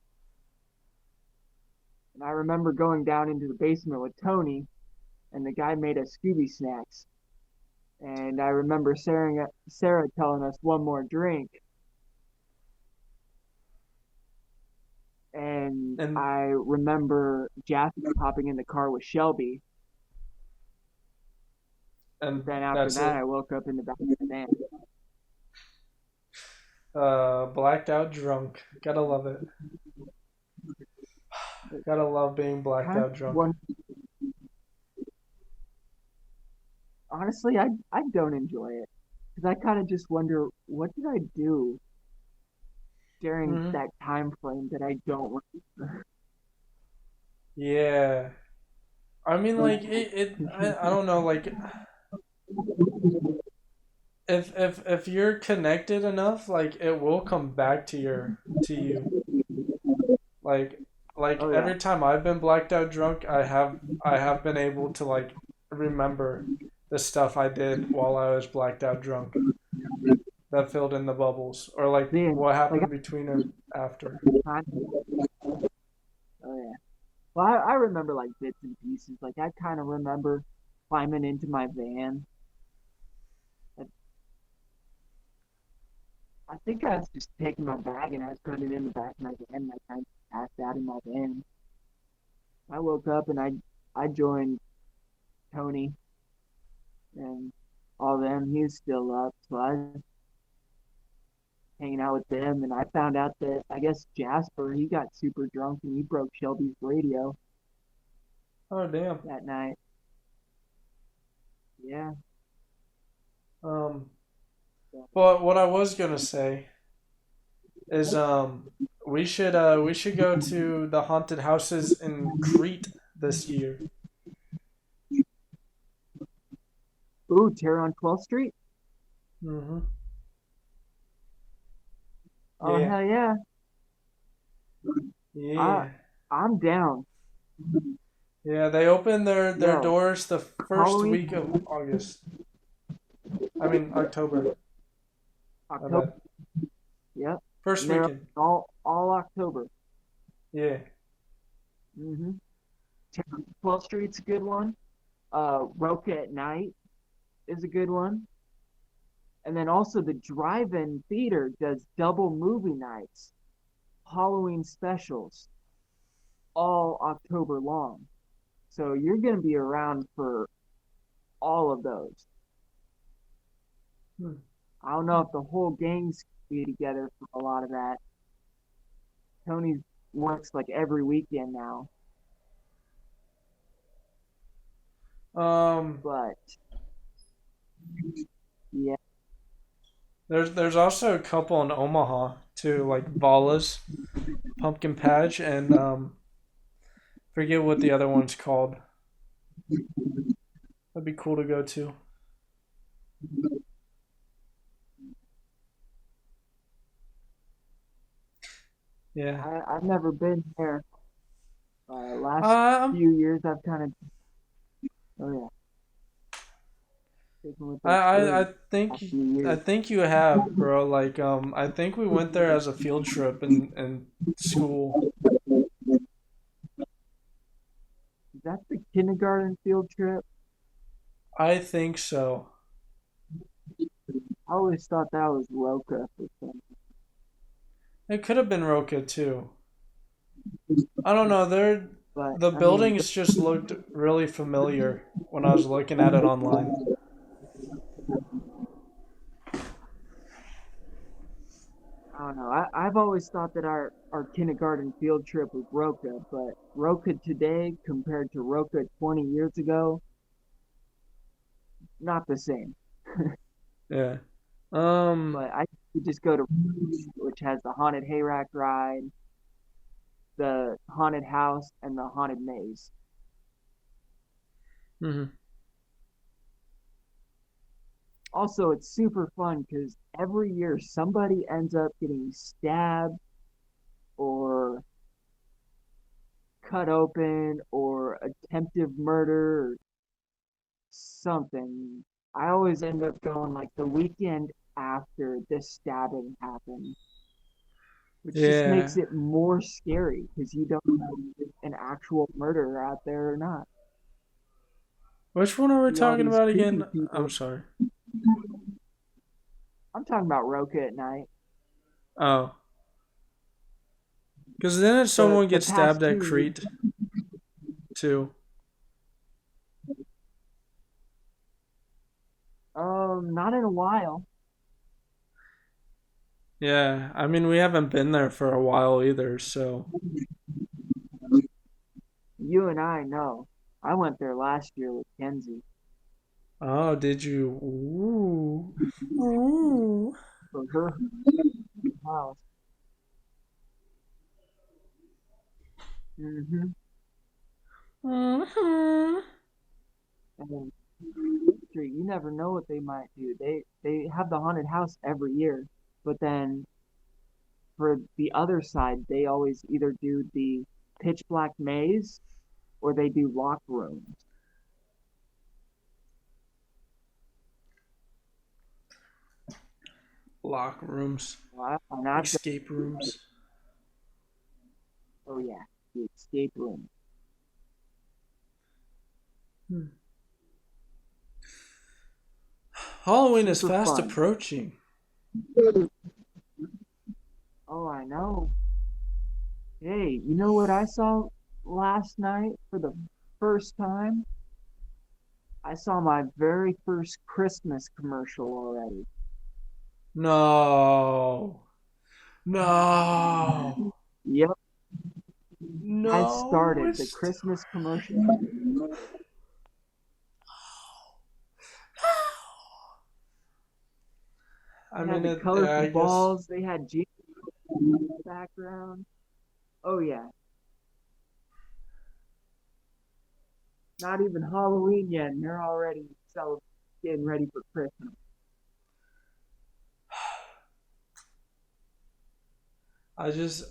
Speaker 2: and I remember going down into the basement with Tony, and the guy made us Scooby snacks. And I remember Sarah telling us one more drink, and
Speaker 1: And
Speaker 2: I remember Jasper hopping in the car with Shelby. But
Speaker 1: and
Speaker 2: then after
Speaker 1: that's
Speaker 2: that,
Speaker 1: it.
Speaker 2: I woke up in the back of the van.
Speaker 1: Blacked out drunk. Gotta love it.
Speaker 2: But
Speaker 1: Gotta love being blacked
Speaker 2: kind
Speaker 1: out
Speaker 2: of
Speaker 1: drunk.
Speaker 2: one, honestly, I don't enjoy it because I kind of just wonder what did I do during
Speaker 1: Hmm.
Speaker 2: that time frame that I don't remember.
Speaker 1: Yeah. I mean, like I don't know. Like, if you're connected enough, like it will come back to you. Like
Speaker 2: Oh yeah,
Speaker 1: every time I've been blacked out drunk, I have been able to like remember the stuff I did while I was blacked out drunk that filled in the bubbles, or like
Speaker 2: then
Speaker 1: what
Speaker 2: like
Speaker 1: happened between or after.
Speaker 2: I, oh yeah. Well, I remember like bits and pieces. Like I kind of remember climbing into my van. I, I think I was just taking my bag and I was putting it in the back of my van and I kind of passed out in my van. I woke up and I joined Tony and all them. He was still up, so I was hanging out with them and I found out that I guess Jasper he got super drunk and he broke Shelby's radio
Speaker 1: Oh damn.
Speaker 2: that night. Yeah.
Speaker 1: Um.
Speaker 2: So,
Speaker 1: But what I was gonna say is we should go to the haunted houses in Crete this year.
Speaker 2: ooh, Terror on 12th Street.
Speaker 1: Hmm.
Speaker 2: Oh
Speaker 1: Yeah.
Speaker 2: hell yeah. I
Speaker 1: Yeah.
Speaker 2: I'm down.
Speaker 1: Yeah, they open their
Speaker 2: Yo,
Speaker 1: doors the first
Speaker 2: Halloween,
Speaker 1: week of August. I mean October. My
Speaker 2: October.
Speaker 1: bad.
Speaker 2: Yep.
Speaker 1: First
Speaker 2: And they're
Speaker 1: weekend.
Speaker 2: all October.
Speaker 1: Yeah.
Speaker 2: Mm-hmm. 12th Street's a good one. Roca at Night is a good one. And then also the drive-in theater does double movie nights, Halloween specials, all October long. So you're gonna be around for all of those.
Speaker 1: Hmm.
Speaker 2: I don't know if the whole gang's gonna be together for a lot of that. Tony works like every weekend now,
Speaker 1: Um.
Speaker 2: but yeah,
Speaker 1: There's also a couple in Omaha too, like Vala's Pumpkin Patch and forget what the other one's called. That'd be cool to go to. Yeah.
Speaker 2: I've never been there. Last
Speaker 1: Um.
Speaker 2: few years, I've kind of, oh yeah, taken with
Speaker 1: I
Speaker 2: those
Speaker 1: I,
Speaker 2: stories
Speaker 1: I think
Speaker 2: last few
Speaker 1: I
Speaker 2: years.
Speaker 1: think you have, bro. Like I think we went there as a field trip in school.
Speaker 2: Is that the kindergarten field trip?
Speaker 1: I think so.
Speaker 2: I always thought that was Roca for some,
Speaker 1: It could have been Roca too. I don't know.
Speaker 2: but
Speaker 1: The
Speaker 2: I mean,
Speaker 1: buildings just looked really familiar when I was looking at it online.
Speaker 2: I don't know. I've always thought that our kindergarten field trip was Roca, but Roca today compared to Roca 20 years ago, not the same.
Speaker 1: Yeah. Um.
Speaker 2: But I could just go to which has the haunted hayrack ride, the haunted house, and the haunted maze.
Speaker 1: Mhm.
Speaker 2: Also, it's super fun because every year somebody ends up getting stabbed or cut open or attempted murder or something. I always end up going like the weekend after this stabbing happened, which just makes
Speaker 1: Yeah.
Speaker 2: it more scary because you don't know if it's an actual murderer out there or not.
Speaker 1: Which one are we
Speaker 2: See all
Speaker 1: talking
Speaker 2: these
Speaker 1: about
Speaker 2: creepy
Speaker 1: again? I'm
Speaker 2: people.
Speaker 1: sorry.
Speaker 2: I'm talking about Roka at night.
Speaker 1: Oh, because then
Speaker 2: The
Speaker 1: someone
Speaker 2: the
Speaker 1: gets
Speaker 2: past
Speaker 1: stabbed at
Speaker 2: 2 years,
Speaker 1: Crete too.
Speaker 2: not in a while.
Speaker 1: Yeah, I mean we haven't been there for a while either, so.
Speaker 2: You and I know. I went there last year with Kenzie
Speaker 1: Oh, did you? Ooh, ooh.
Speaker 2: for her house. hmm
Speaker 1: Mhm.
Speaker 2: And Street, you never know what they might do. They have the haunted house every year, but then for the other side, they always either do the pitch black maze or they do lock rooms.
Speaker 1: Lock rooms,
Speaker 2: And I've done,
Speaker 1: escape rooms.
Speaker 2: oh yeah, the escape room.
Speaker 1: Hmm. Halloween is
Speaker 2: Super
Speaker 1: fast
Speaker 2: fun.
Speaker 1: approaching.
Speaker 2: Oh, I know. Hey, you know what I saw last night for the first time? I saw my very first Christmas commercial already.
Speaker 1: No, no,
Speaker 2: Yep, I
Speaker 1: no.
Speaker 2: started the
Speaker 1: It's
Speaker 2: Christmas commercial.
Speaker 1: I
Speaker 2: They had
Speaker 1: mean,
Speaker 2: the
Speaker 1: yeah,
Speaker 2: colorful
Speaker 1: I guess.
Speaker 2: balls. They had Jesus in the background. Oh yeah, not even Halloween yet, and they're already getting ready for Christmas.
Speaker 1: I just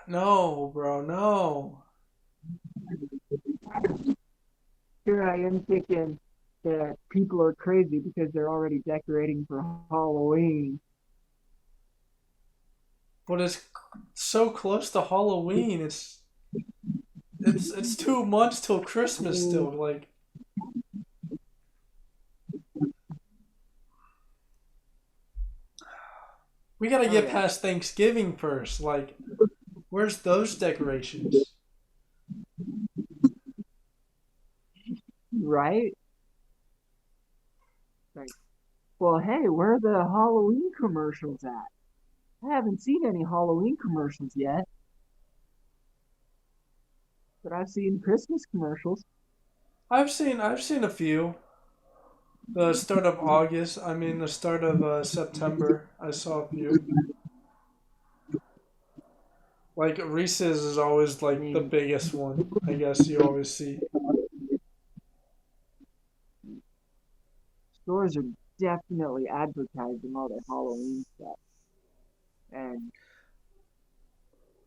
Speaker 1: no, bro, no.
Speaker 2: Here I am thinking that people are crazy because they're already decorating for Halloween.
Speaker 1: But it's so close to Halloween. It's 2 months till Christmas still. Like we gotta
Speaker 2: Oh
Speaker 1: get
Speaker 2: yeah,
Speaker 1: past Thanksgiving first. Like where's those decorations?
Speaker 2: right? Like, well, hey, where are the Halloween commercials at? I haven't seen any Halloween commercials yet, but I've seen Christmas commercials.
Speaker 1: I've seen a few. The start of August. I mean the start of September. I saw a few. Like Reese's is always
Speaker 2: I
Speaker 1: like the
Speaker 2: mean,
Speaker 1: biggest one. I guess you always see.
Speaker 2: stores are definitely advertising all their Halloween stuff. And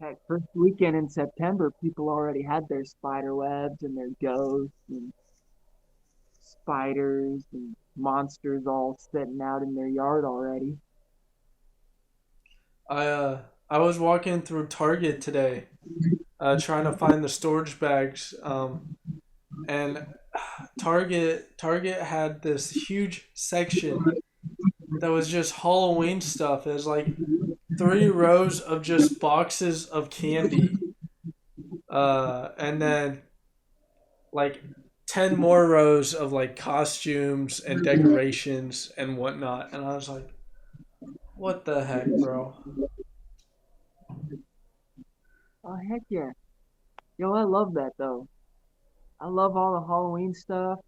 Speaker 2: heck, first weekend in September, people already had their spider webs and their ghosts and spiders and monsters all sitting out in their yard already.
Speaker 1: I uh I was walking through Target today, trying to find the storage bags. And Target had this huge section that was just Halloween stuff. It was like 3 rows of just boxes of candy, and then like 10 more rows of like costumes and decorations and whatnot. And I was like, what the heck, bro?
Speaker 2: Oh heck yeah. Yo, I love that though. I love all the Halloween stuff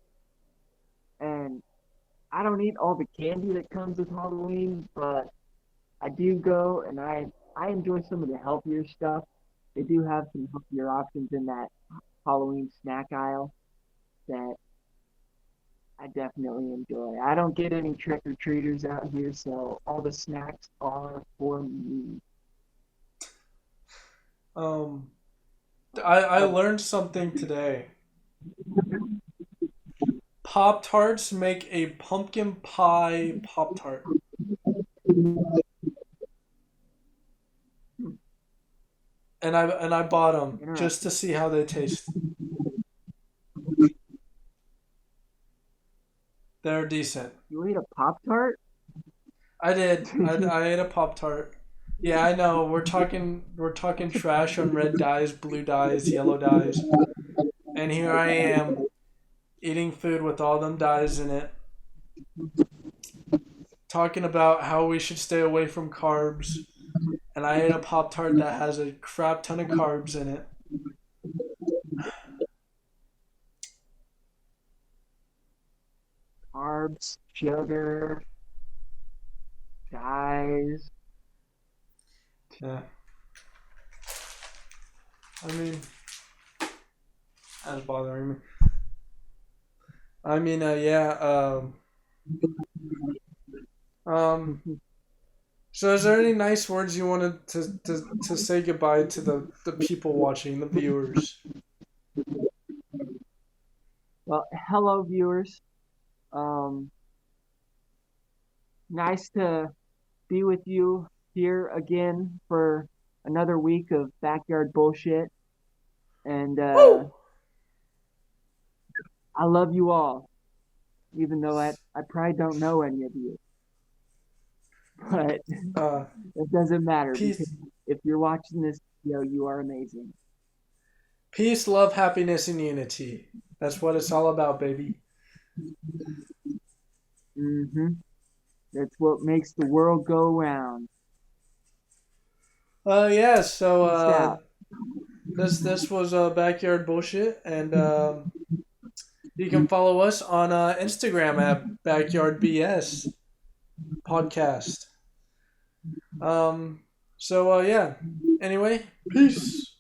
Speaker 2: and I don't eat all the candy that comes with Halloween, but I do go and I enjoy some of the healthier stuff. They do have some healthier options in that Halloween snack aisle that I definitely enjoy. I don't get any trick or treaters out here, so all the snacks are for me.
Speaker 1: Um, I
Speaker 2: But
Speaker 1: learned something today. Pop Tarts make a pumpkin pie Pop Tart, and I bought them just to
Speaker 2: interesting.
Speaker 1: see how they taste. They're decent.
Speaker 2: You ate a Pop Tart?
Speaker 1: I did. I ate a Pop Tart. Yeah, I know. We're talking trash on red dyes, blue dyes, yellow dyes, and here I am eating food with all them dyes in it, talking about how we should stay away from carbs, and I ate a Pop Tart that has a crap ton of carbs in it.
Speaker 2: Carbs, sugar, dyes.
Speaker 1: Yeah, I mean, that's bothering me. I mean, yeah. Um. So, is there any nice words you wanted to say goodbye to the people watching, the viewers?
Speaker 2: Well, hello, viewers. Um, Nice to be with you here again for another week of backyard bullshit. And
Speaker 1: Woo!
Speaker 2: I love you all, even though I probably don't know any of you. But
Speaker 1: Uh,
Speaker 2: it doesn't matter because
Speaker 1: peace,
Speaker 2: if you're watching this video, you are amazing.
Speaker 1: peace, love, happiness, and unity. That's what it's all about, baby.
Speaker 2: hmm That's what makes the world go round.
Speaker 1: Yeah. So,
Speaker 2: Peace out.
Speaker 1: this was backyard bullshit, and you can follow us on Instagram at backyard bs podcast. Um. So, yeah. Anyway, peace.